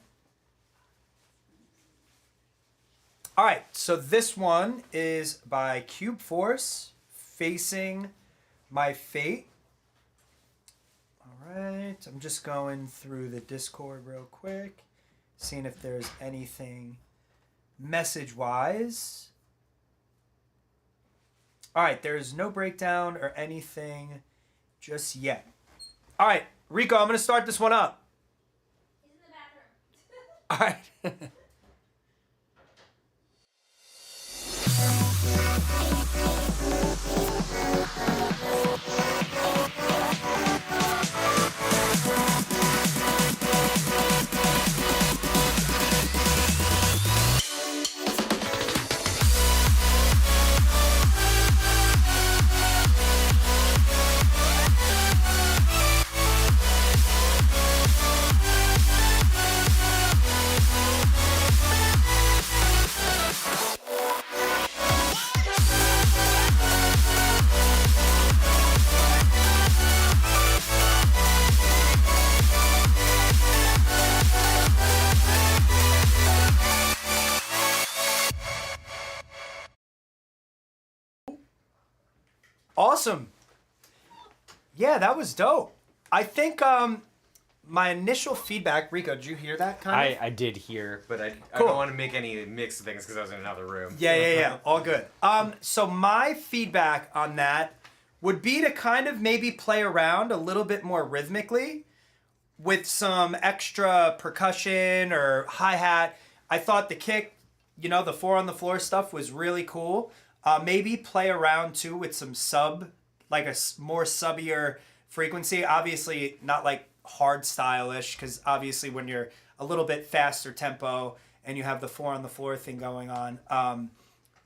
All right, so this one is by Cube Force, Facing My Fate. All right, I'm just going through the Discord real quick, seeing if there's anything message-wise. All right, there's no breakdown or anything just yet. All right, Rico, I'm going to start this one up. He's in the bathroom. All right. Awesome. Yeah, that was dope. I think my initial feedback, Rico, did you hear that kind of? I did hear, but I Cool. don't want to make any mixed things because I was in another room. Yeah. All good. So my feedback on that would be to kind of maybe play around a little bit more rhythmically with some extra percussion or hi-hat. I thought the kick, the 4 on the floor stuff was really cool. Maybe play around too with some like a more subbier frequency. Obviously not like hard stylish, because obviously when you're a little bit faster tempo and you have the 4 on the floor thing going on,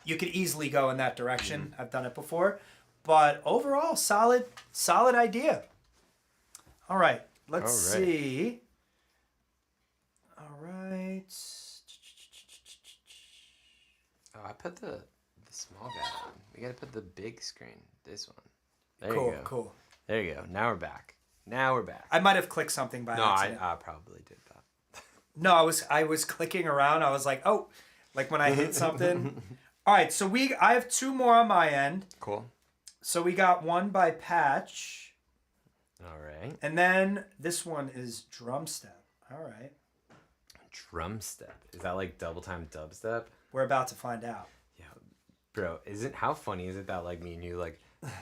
you could easily go in that direction. I've done it before, but overall solid idea. All right, let's see. All right. Oh, I put the small guy on. We gotta put the big screen. This one. There you go. Cool. There you go. Now we're back. I might have clicked something by accident. I probably did that. No, I was clicking around. I was like, oh, like when I hit something. All right, so I have 2 more on my end. Cool. So we got one by Patch. All right. And then this one is drum step. All right. Drum step. Is that like double time dubstep? We're about to find out. Yeah, bro. How funny is it that like me and you like,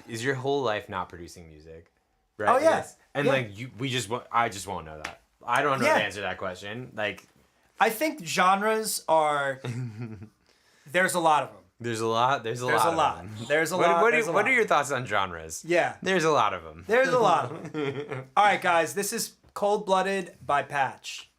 is your whole life not producing music? Right. Oh yeah. Yes. And Yeah. like I just won't know that. I don't know Yeah. the answer to that question. Like, I think genres are. There's a lot of them. there's a lot. There's a lot. Of them. There's a What, lot. what, there's are, a what lot. are your thoughts on genres? Yeah. There's a lot of them. There's a lot of them. All right, guys. This is Cold Blooded by Patch.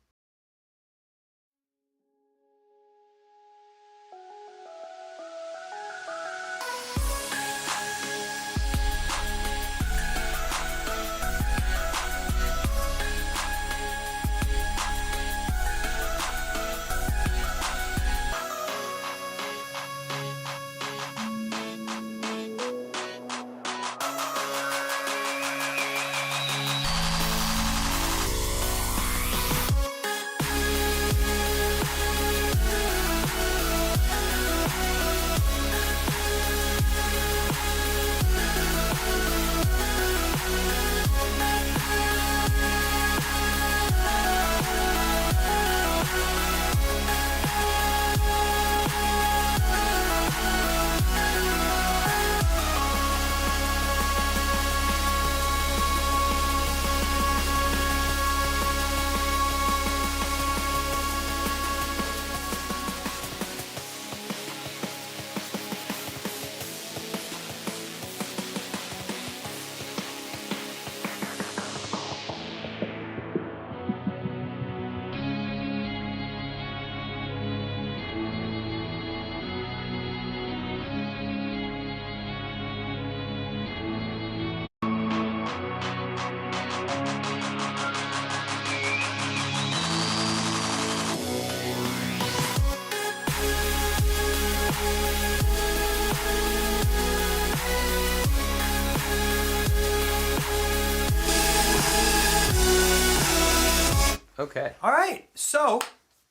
Okay. All right. So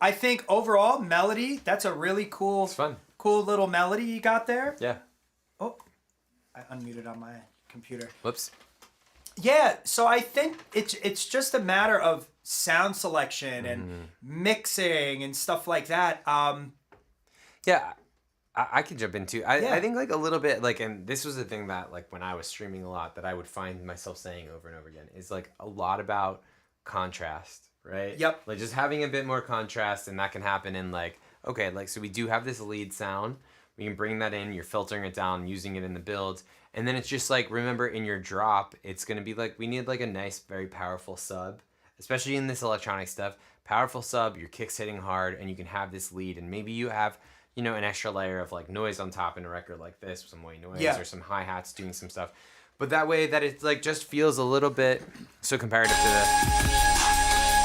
I think overall melody. That's a really cool. It's fun. Cool little melody you got there. Yeah. Oh, I unmuted on my computer. Whoops. Yeah, so I think it's just a matter of sound selection and mixing and stuff like that. Yeah, I could jump into. Yeah. I think like a little bit like, and this was the thing that like when I was streaming a lot that I would find myself saying over and over again is like a lot about contrast, right? Yep. Like just having a bit more contrast, and that can happen in like, okay, like so we do have this lead sound. We can bring that in. You're filtering it down, using it in the builds, and then it's just like remember in your drop, it's gonna be like we need like a nice, very powerful sub, especially in this electronic stuff. Powerful sub, your kick's hitting hard, and you can have this lead, and maybe you have an extra layer of like noise on top in a record like this, some white noise Yeah. or some hi-hats doing some stuff. But that way that it like just feels a little bit so comparative to the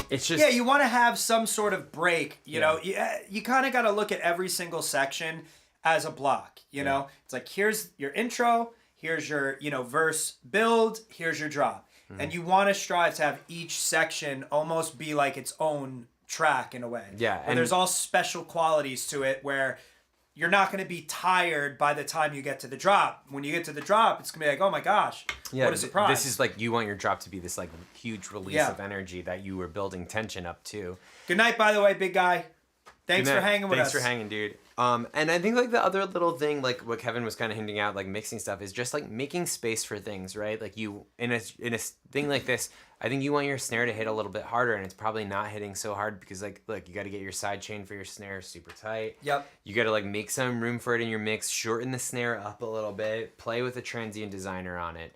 it's just Yeah, you want to have some sort of break. You know, you kind of got to look at every single section as a block. You know, it's like here's your intro, here's your verse build, here's your drop, and you want to strive to have each section almost be like its own track in a way. Yeah, and and- there's all special qualities to it where you're not going to be tired by the time you get to the drop. When you get to the drop, it's going to be like, oh my gosh, what a surprise. This is like you want your drop to be this like huge release Yeah. of energy that you were building tension up to. Good night, by the way, big guy. Thanks for hanging with us. Thanks for hanging, dude. And I think like the other little thing, like what Kevin was kind of hinting at, like mixing stuff, is just like making space for things, right? Like you in a thing like this, I think you want your snare to hit a little bit harder, and it's probably not hitting so hard because like look, you got to get your side chain for your snare super tight. Yep. You got to like make some room for it in your mix, shorten the snare up a little bit, play with a transient designer on it.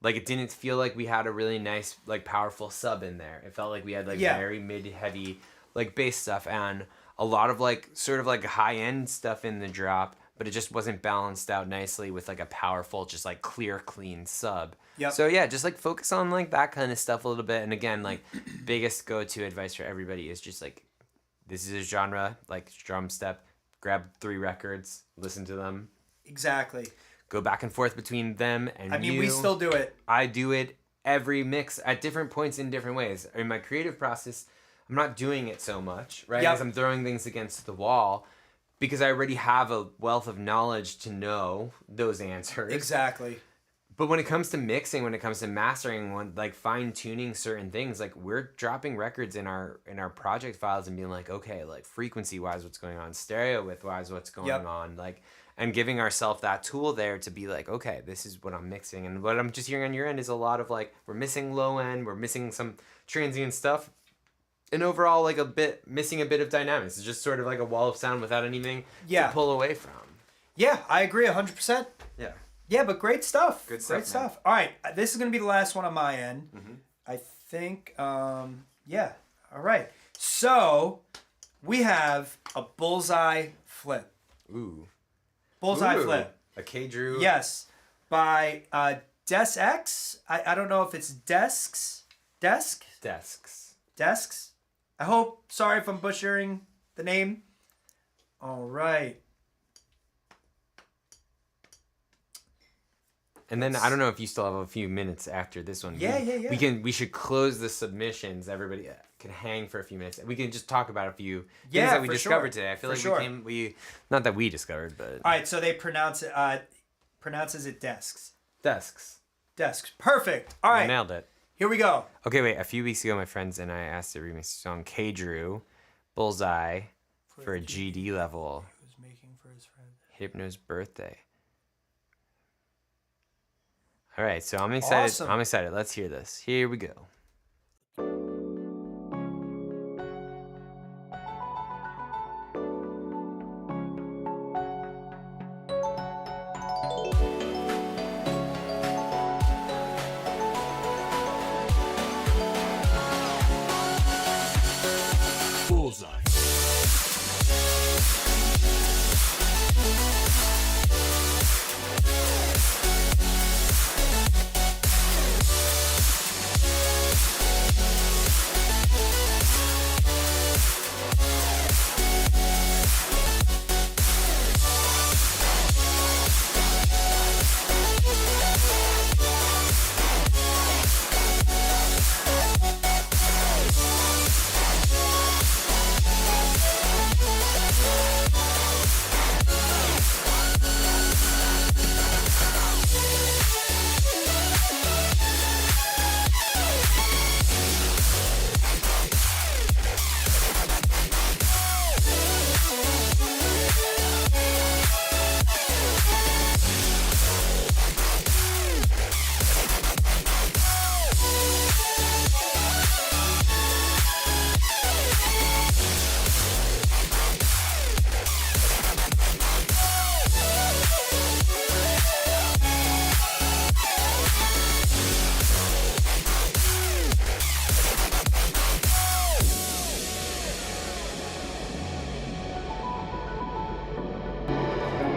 Like it didn't feel like we had a really nice like powerful sub in there. It felt like we had like very mid heavy like bass stuff and a lot of like sort of like high end stuff in the drop, but it just wasn't balanced out nicely with like a powerful, just like clear, clean sub. Yep. So yeah, just like focus on like that kind of stuff a little bit. And again, like biggest go-to advice for everybody is just like, this is a genre, like drum step, grab 3 records, listen to them, Exactly. go back and forth between them and I mean, we still do it. I do it every mix at different points in different ways. In my creative process, I'm not doing it so much, right? Yep. As I'm throwing things against the wall. because I already have a wealth of knowledge to know those answers. Exactly. But when it comes to mixing, when it comes to mastering, when like fine tuning certain things, like we're dropping records in our project files and being like, okay, like frequency wise, what's going on, stereo width wise, what's going on, like, and giving ourselves that tool there to be like, okay, this is what I'm mixing. And what I'm just hearing on your end is a lot of like, we're missing low end, we're missing some transient stuff, and overall like missing a bit of dynamics. It's just sort of like a wall of sound without anything to pull away from. Yeah, I agree 100%. Yeah. Yeah, but great stuff. Good stuff. Great stuff. All right, this is going to be the last one on my end. Mm-hmm. I think, yeah. All right. So, we have a bullseye flip. Ooh. Bullseye flip. A K-Drew. Yes. By DeskX. I don't know if it's Desks. Desks. I hope. Sorry if I'm butchering the name. All right. And then I don't know if you still have a few minutes after this one. Yeah. We should close the submissions. Everybody can hang for a few minutes. We can just talk about a few things Yeah, that we for discovered sure. today. I feel For like sure. we not that we discovered, but All right, so they pronounces it Desks. Desks. Perfect. All I right. nailed it. Here we go. Okay, wait. A few weeks ago, my friends and I asked to remix the song K-Drew, Bullseye, for a GD level. He was making for his friend. Hypno's birthday. All right, so I'm excited. Awesome. I'm excited. Let's hear this. Here we go. Bullseye.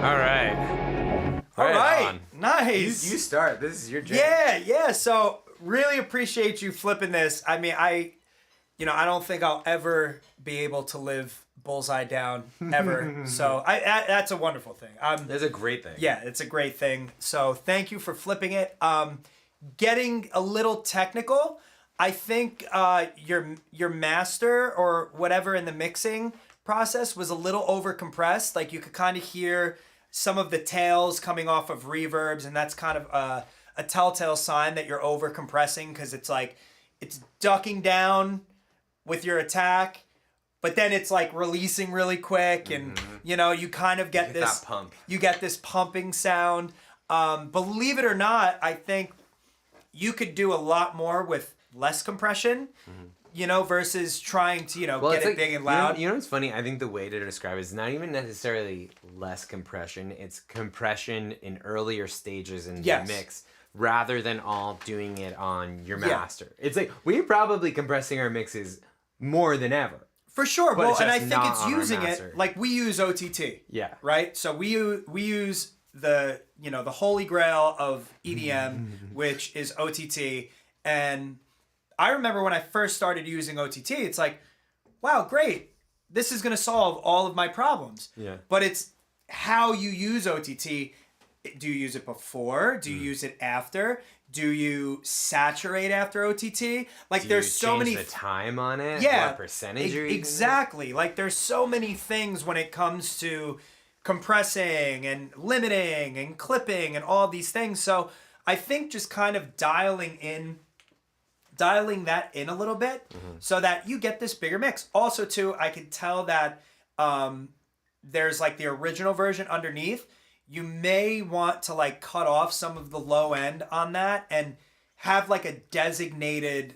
All right. All right. on. Nice. You start. This is your jam. Yeah. So really appreciate you flipping this. I mean, I don't think I'll ever be able to live Bullseye down ever. So that's a wonderful thing. That's a great thing. Yeah, it's a great thing. So thank you for flipping it. Getting a little technical, I think your master or whatever in the mixing process was a little over compressed. Like you could kind of hear some of the tails coming off of reverbs, and that's kind of a telltale sign that you're over compressing because it's like it's ducking down with your attack, but then it's like releasing really quick, and you kind of get this that pump. You get this pumping sound. Believe it or not, I think you could do a lot more with less compression. Versus trying to, get it big and loud. You know what's funny? I think the way to describe it is not even necessarily less compression. It's compression in earlier stages in the mix rather than all doing it on your master. It's like we're probably compressing our mixes more than ever. For sure. But Well, it's and I just think not it's on our using master. it like we use OTT. Yeah. Right? So we use the holy grail of EDM, which is OTT. And I remember when I first started using OTT, it's like, wow, great. This is going to solve all of my problems. Yeah. But it's how you use OTT Do you use it before? Do you use it after? Do you saturate after OTT? Like, there's so many. The time on it. Yeah, What percentage you're using? exactly. Like, there's so many things when it comes to compressing and limiting and clipping and all these things. So I think just kind of dialing that in a little bit so that you get this bigger mix. Also, too, I could tell that there's like the original version underneath. You may want to like cut off some of the low end on that and have like a designated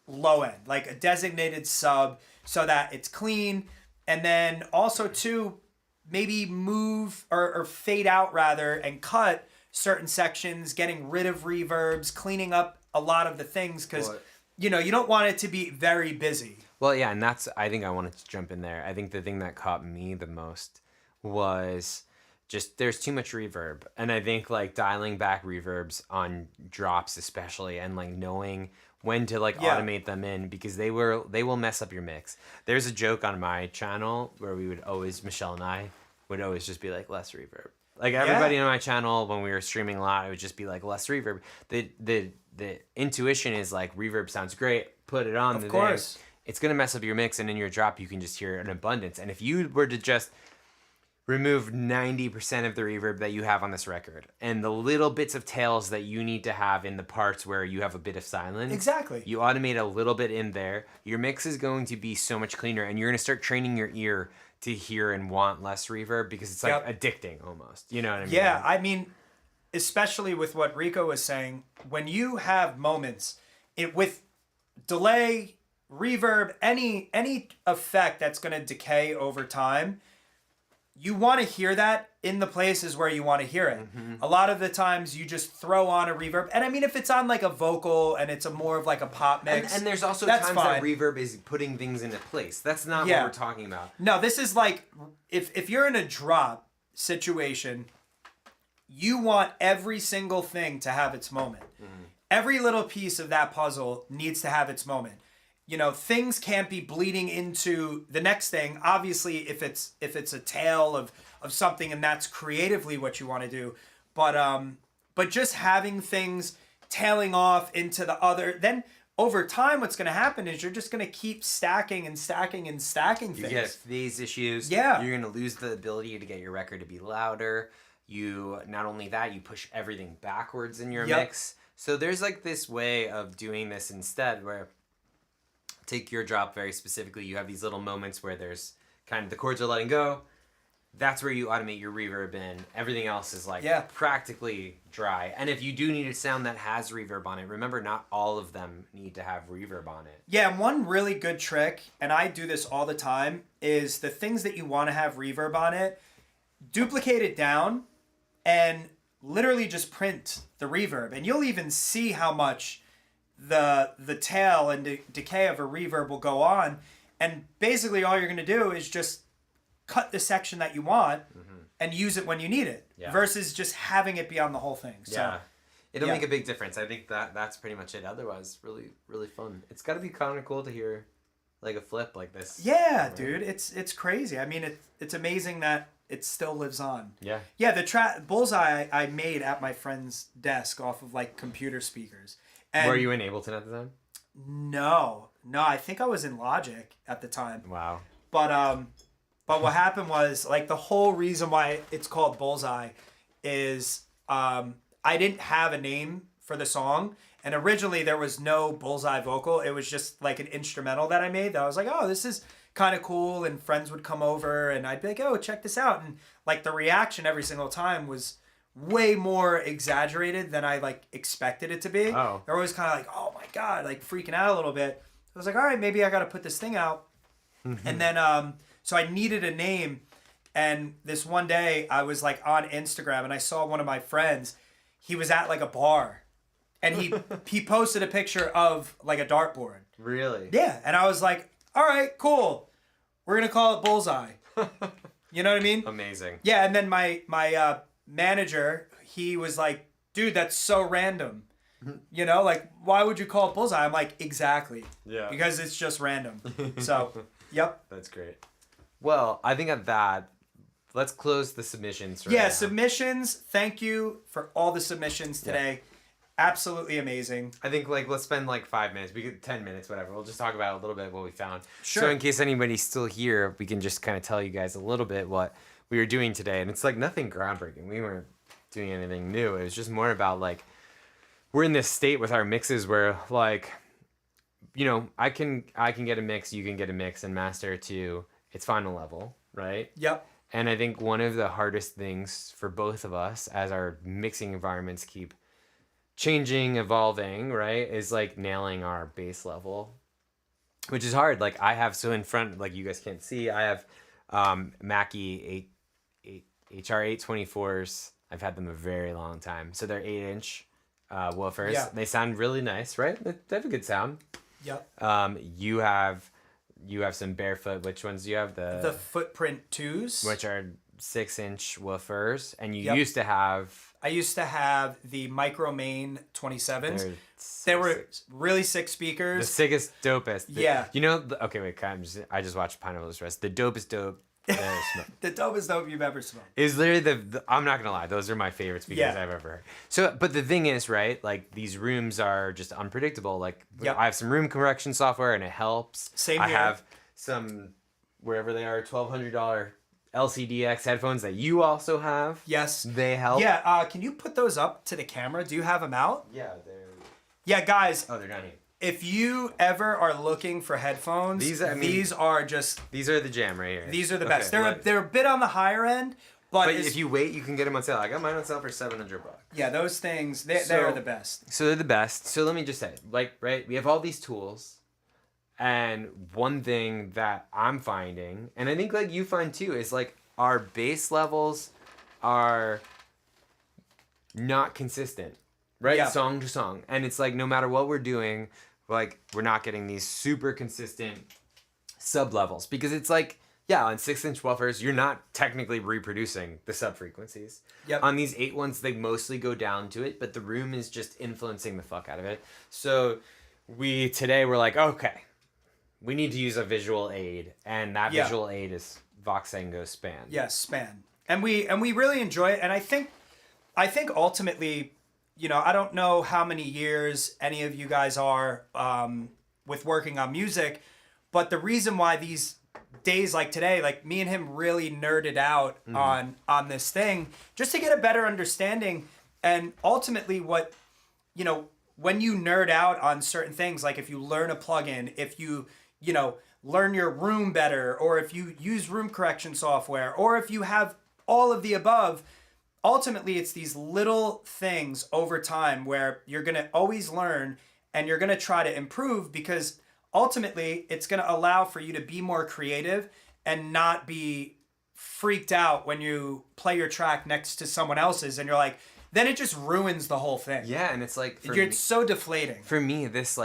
low end, like a designated sub so that it's clean. And then also too, maybe move or fade out rather and cut certain sections, getting rid of reverbs, cleaning up a lot of the things because, you know, you don't want it to be very busy. Well, yeah, and I think I wanted to jump in there. I think the thing that caught me the most was just there's too much reverb. And I think like dialing back reverbs on drops especially and like knowing when to like automate them in because they will mess up your mix. There's a joke on my channel where Michelle and I would always just be like less reverb. Like everybody on my channel when we were streaming a lot, it would just be like less reverb. The intuition is like reverb sounds great, put it on. Of course. It's gonna mess up your mix, and in your drop you can just hear an abundance. And if you were to just remove 90% of the reverb that you have on this record and the little bits of tails that you need to have in the parts where you have a bit of silence. Exactly. You automate a little bit in there. Your mix is going to be so much cleaner and you're going to start training your ear to hear and want less reverb because it's like addicting almost. You know what I mean? Yeah, I mean, especially with what Rico was saying, when you have moments with delay, reverb, any effect that's going to decay over time, you want to hear that in the places where you want to hear it. Mm-hmm. A lot of the times you just throw on a reverb. And I mean, if it's on like a vocal and it's a more of like a pop mix. And there's also times that reverb is putting things into place. That's not what we're talking about. No, this is like, if you're in a drop situation, you want every single thing to have its moment. Mm-hmm. Every little piece of that puzzle needs to have its moment. You know, things can't be bleeding into the next thing. Obviously, if it's a tale of something and that's creatively what you want to do, but just having things tailing off into the other, then over time, what's going to happen is you're just going to keep stacking and stacking and stacking things. You get phase issues. Yeah, you're going to lose the ability to get your record to be louder. You not only that, you push everything backwards in your mix. So there's like this way of doing this instead where. Take your drop very specifically. You have these little moments where there's kind of the chords are letting go. That's where you automate your reverb in. Everything else is like practically dry. And if you do need a sound that has reverb on it, remember not all of them need to have reverb on it. Yeah, and one really good trick, and I do this all the time, is the things that you want to have reverb on it, duplicate it down and literally just print the reverb. And you'll even see how much the tail and the decay of a reverb will go on, and basically all you're going to do is just cut the section that you want and use it when you need it versus just having it be on the whole thing. So it'll make a big difference. I think that's pretty much it. Otherwise, really really fun. It's got to be kind of cool to hear like a flip like this. Yeah, right? Dude, it's crazy. I mean, it's amazing that it still lives on. Yeah, the Bullseye I made at my friend's desk off of like computer speakers. And were you in Ableton at the time? No, I think I was in Logic at the time. Wow. But what happened was like the whole reason why it's called Bullseye is I didn't have a name for the song, and originally there was no Bullseye vocal. It was just like an instrumental that I made that I was like, oh, this is kind of cool, and friends would come over and I'd be like, oh, check this out, and like the reaction every single time was way more exaggerated than I like expected it to be. Oh. They're always kind of like, oh my God, like freaking out a little bit. I was like, all right, maybe I got to put this thing out. And then, so I needed a name. And this one day I was like on Instagram and I saw one of my friends, he was at like a bar and he posted a picture of like a dartboard. Really? Yeah. And I was like, all right, cool. We're going to call it Bullseye. You know what I mean? Amazing. Yeah. And then my manager, he was like, dude, that's so random. You know, like, why would you call it Bullseye? I'm like, exactly. Yeah. Because it's just random. So, yep. That's great. Well, I think at that, let's close the submissions. Right Yeah, now. submissions. Thank you for all the submissions today. Absolutely amazing. I think like let's spend like 5 minutes. We could 10 minutes, whatever. We'll just talk about a little bit what we found. Sure. So in case anybody's still here, we can just kind of tell you guys a little bit what we were doing today. And it's like nothing groundbreaking. We weren't doing anything new. It was just more about like we're in this state with our mixes where like, you know, I can get a mix, you can get a mix and master to its final level, right? Yep. And I think one of the hardest things for both of us as our mixing environments keep changing, evolving, right, is like nailing our bass level, which is hard. Like I have, so in front, like you guys can't see, I have Mackie HR824s. I've had them a very long time. So they're 8-inch woofers. Yeah. They sound really nice, right? They have a good sound. Yep. You have some Barefoot. Which ones do you have? The Footprint 2s. Which are 6-inch woofers, and you Yep. used to have. I used to have the Micromain 27s. They're They were really sick the speakers. sickest, dopest. Yeah. You know. Okay, wait. I just watched Pineapple Express. The dopest dope. The dopest dope you've ever smoked. Is literally the. I'm not gonna lie. Those are my favorite speakers Yeah. I've ever heard. So, but the thing is, right? Like these rooms are just unpredictable. Like Yep. I have some room correction software, and it helps. Same I here. have some wherever they are $1,200 LCDX headphones that you also have. Yes. They help. Yeah. Can you put those up to the camera? Do you have them out? Yeah. They're. Yeah, guys. Oh, they're down here. If you ever are looking for headphones, These these, are- I mean- are just These are the jam right here. these are the Okay, best. what- They're a bit on the higher end, but, But it's- if you wait, you can get them on sale. I got mine on sale for $700. yeah, those things they So- are the best. So they're the best. So let me just say, like, right, we have all these tools. And one thing that I'm finding, and I think like you find too, is like our bass levels are not consistent, right? Yeah. Song to song. And it's like no matter what we're doing, like we're not getting these super consistent sub levels because it's like, yeah, on 6-inch woofers, you're not technically reproducing the sub frequencies. Yep. On these 8 ones, they mostly go down to it, but the room is just influencing the fuck out of it. So today we're like, okay, we need to use a visual aid, and that Yeah. visual aid is Voxengo Span. Yes, Span. And we really enjoy it. And I think ultimately, you know, I don't know how many years any of you guys are with working on music, but the reason why these days like today, like me and him really nerded out on this thing just to get a better understanding. And ultimately what, you know, when you nerd out on certain things, like if you learn a plugin, if you know, learn your room better, or if you use room correction software, or if you have all of the above, ultimately it's these little things over time where you're going to always learn and you're going to try to improve, because ultimately it's going to allow for you to be more creative and not be freaked out when you play your track next to someone else's and you're like, then it just ruins the whole thing. Yeah, and it's like It's so deflating. for me, this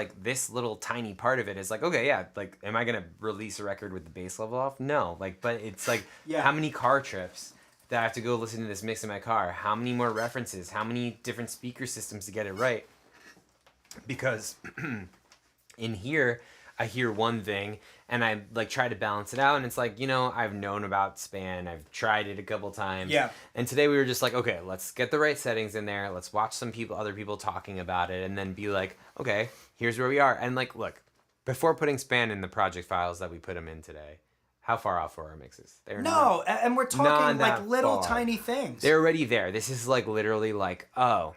little tiny part of it is like, okay, yeah, like, am I gonna release a record with the bass level off? No, like, but it's like, Yeah. how many car trips that I have to go listen to this mix in my car? How many more references? How many different speaker systems to get it right? Because in here, I hear one thing and I like try to balance it out, and it's like, you know, I've known about Span, I've tried it a couple times. Yeah. And today we were just like, okay, let's get the right settings in there. Let's watch other people talking about it, and then be like, okay, here's where we are. And like, look, before putting Span in the project files that we put them in today, how far off were our mixes? They're No, and we're talking not like that little far. tiny things. They're already there. This is like literally like, oh,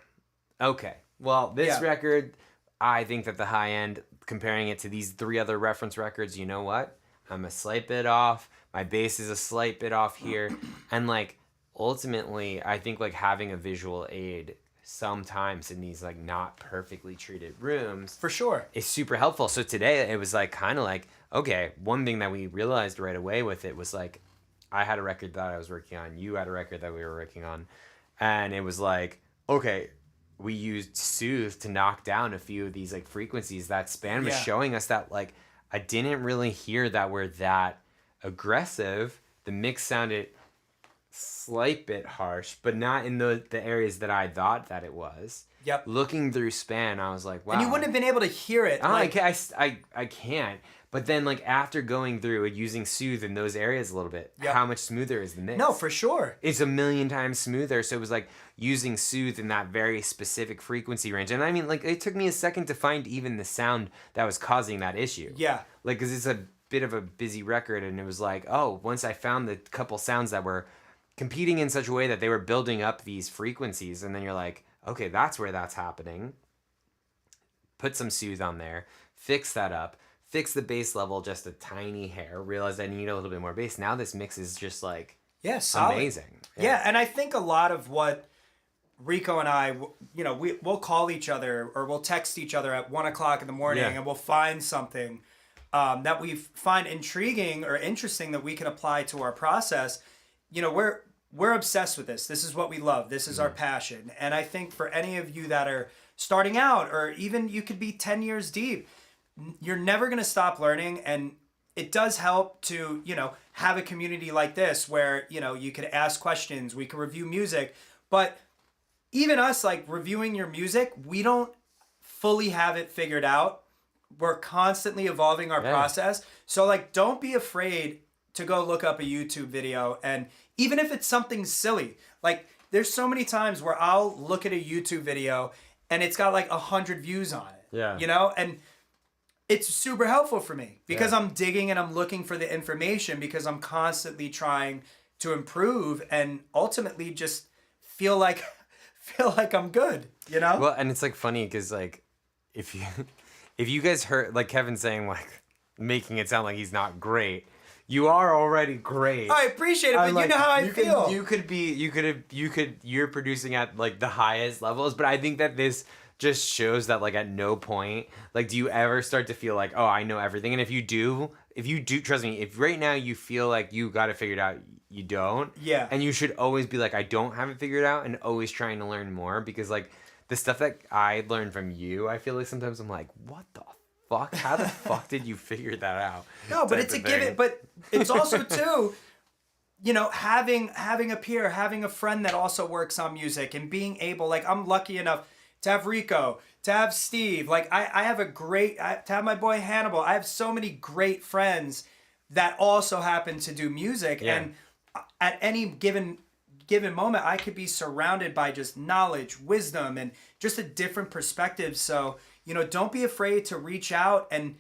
okay. Well, this Yeah. record, I think that the high end, comparing it to these 3 other reference records, you know what? I'm a slight bit off. My bass is a slight bit off here. And like, ultimately, I think like having a visual aid sometimes in these like not perfectly treated rooms For sure. is super helpful. So today it was like kind of like, okay, one thing that we realized right away with it was like, I had a record that I was working on, you had a record that we were working on, and it was like, okay, we used Soothe to knock down a few of these like frequencies that Span was Yeah. showing us that like I didn't really hear that were that aggressive. The mix sounded slight bit harsh, but not in the areas that I thought that it was. Yep. Looking through Span, I was like, wow. And you wouldn't have been able to hear it. I can't. But then, like, after going through and using Soothe in those areas a little bit, Yep. how much smoother is the mix? No, for sure. It's a million times smoother. So it was like using Soothe in that very specific frequency range. And I mean, like, it took me a second to find even the sound that was causing that issue. Yeah. Like, because it's a bit of a busy record. And it was like, oh, once I found the couple sounds that were competing in such a way that they were building up these frequencies. And then you're like, okay, that's where that's happening. Put some Soothe on there. Fix that up. Fix the bass level just a tiny hair. Realize I need a little bit more bass. Now this mix is just like solid. amazing. Yeah, and I think a lot of what Rico and I, you know, we'll call each other or we'll text each other at 1 o'clock in the morning, and we'll find something that we find intriguing or interesting that we can apply to our process. You know, we're obsessed with this. This is what we love. This is our passion. And I think for any of you that are starting out, or even you could be 10 years deep, you're never going to stop learning. And it does help to, you know, have a community like this where, you know, you could ask questions, we can review music. But even us, like, reviewing your music, we don't fully have it figured out. We're constantly evolving our process. So, like, don't be afraid to go look up a YouTube video. And even if it's something silly, like, there's so many times where I'll look at a YouTube video and it's got like 100 views on it. Yeah. You know? And it's super helpful for me because I'm digging and I'm looking for the information because I'm constantly trying to improve and ultimately just feel like I'm good, you know? Well, and it's like funny because like if you guys heard like Kevin saying like making it sound like he's not great, you are already great. I appreciate it, but like, you know how I feel. You're producing at like the highest levels, but I think that this just shows that like at no point like do you ever start to feel like, oh, I know everything. And if you do trust me, if right now you feel like you got it figured out, you don't. Yeah. And you should always be like, I don't have it figured out, and always trying to learn more, because like the stuff that I learned from you, I feel like sometimes I'm like, what the fuck? How the fuck did you figure that out? No, but it's a given. But it's also too, you know, having a peer, having a friend that also works on music, and being able, like, I'm lucky enough to have Rico, to have Steve. Like, I have to have my boy Hannibal. I have so many great friends that also happen to do music. Yeah. And at any given moment, I could be surrounded by just knowledge, wisdom, and just a different perspective. So, you know, don't be afraid to reach out and,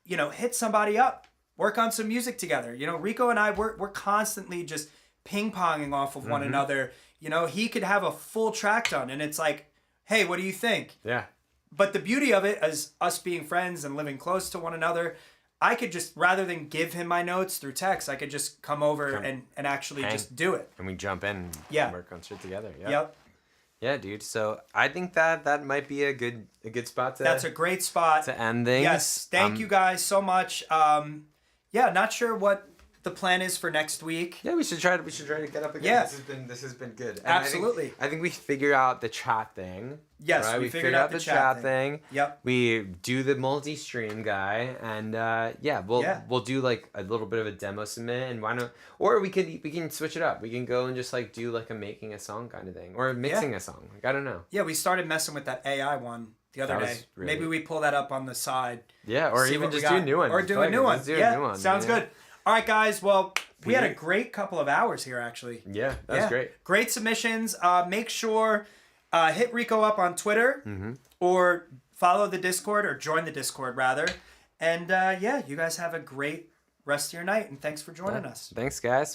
you know, hit somebody up, work on some music together. You know, Rico and I, we're constantly just ping-ponging off of one another. You know, he could have a full track done, and it's like, hey, what do you think? Yeah. But the beauty of it is us being friends and living close to one another. I could just, rather than give him my notes through text, I could just come over and actually just do it. And we jump in and work on shit together. Yep. Yeah, dude. So I think that might be a good spot to. That's a great spot to end things. Yes. Thank you guys so much. Not sure what the plan is for next week. Yeah, we should try to get up again. Yeah. This has been good. And Absolutely. I think we figured out the chat thing. Yes, right? we figured out the chat thing. Yep. We do the multi-stream guy, and we'll do like a little bit of a demo submit, and why not? Or we can switch it up. We can go and just like do like a making a song kind of thing, or mixing a song. Like, I don't know. Yeah, we started messing with that AI one the other day. Really... Maybe we pull that up on the side. Yeah, or even just do a new one. Or do a new one. Do a new one. Sounds good. All right, guys. Well, we had a great couple of hours here, actually. Yeah, that's great. Great submissions. Make sure hit Rico up on Twitter or follow the Discord, or join the Discord rather. And you guys have a great rest of your night, and thanks for joining us. Thanks, guys.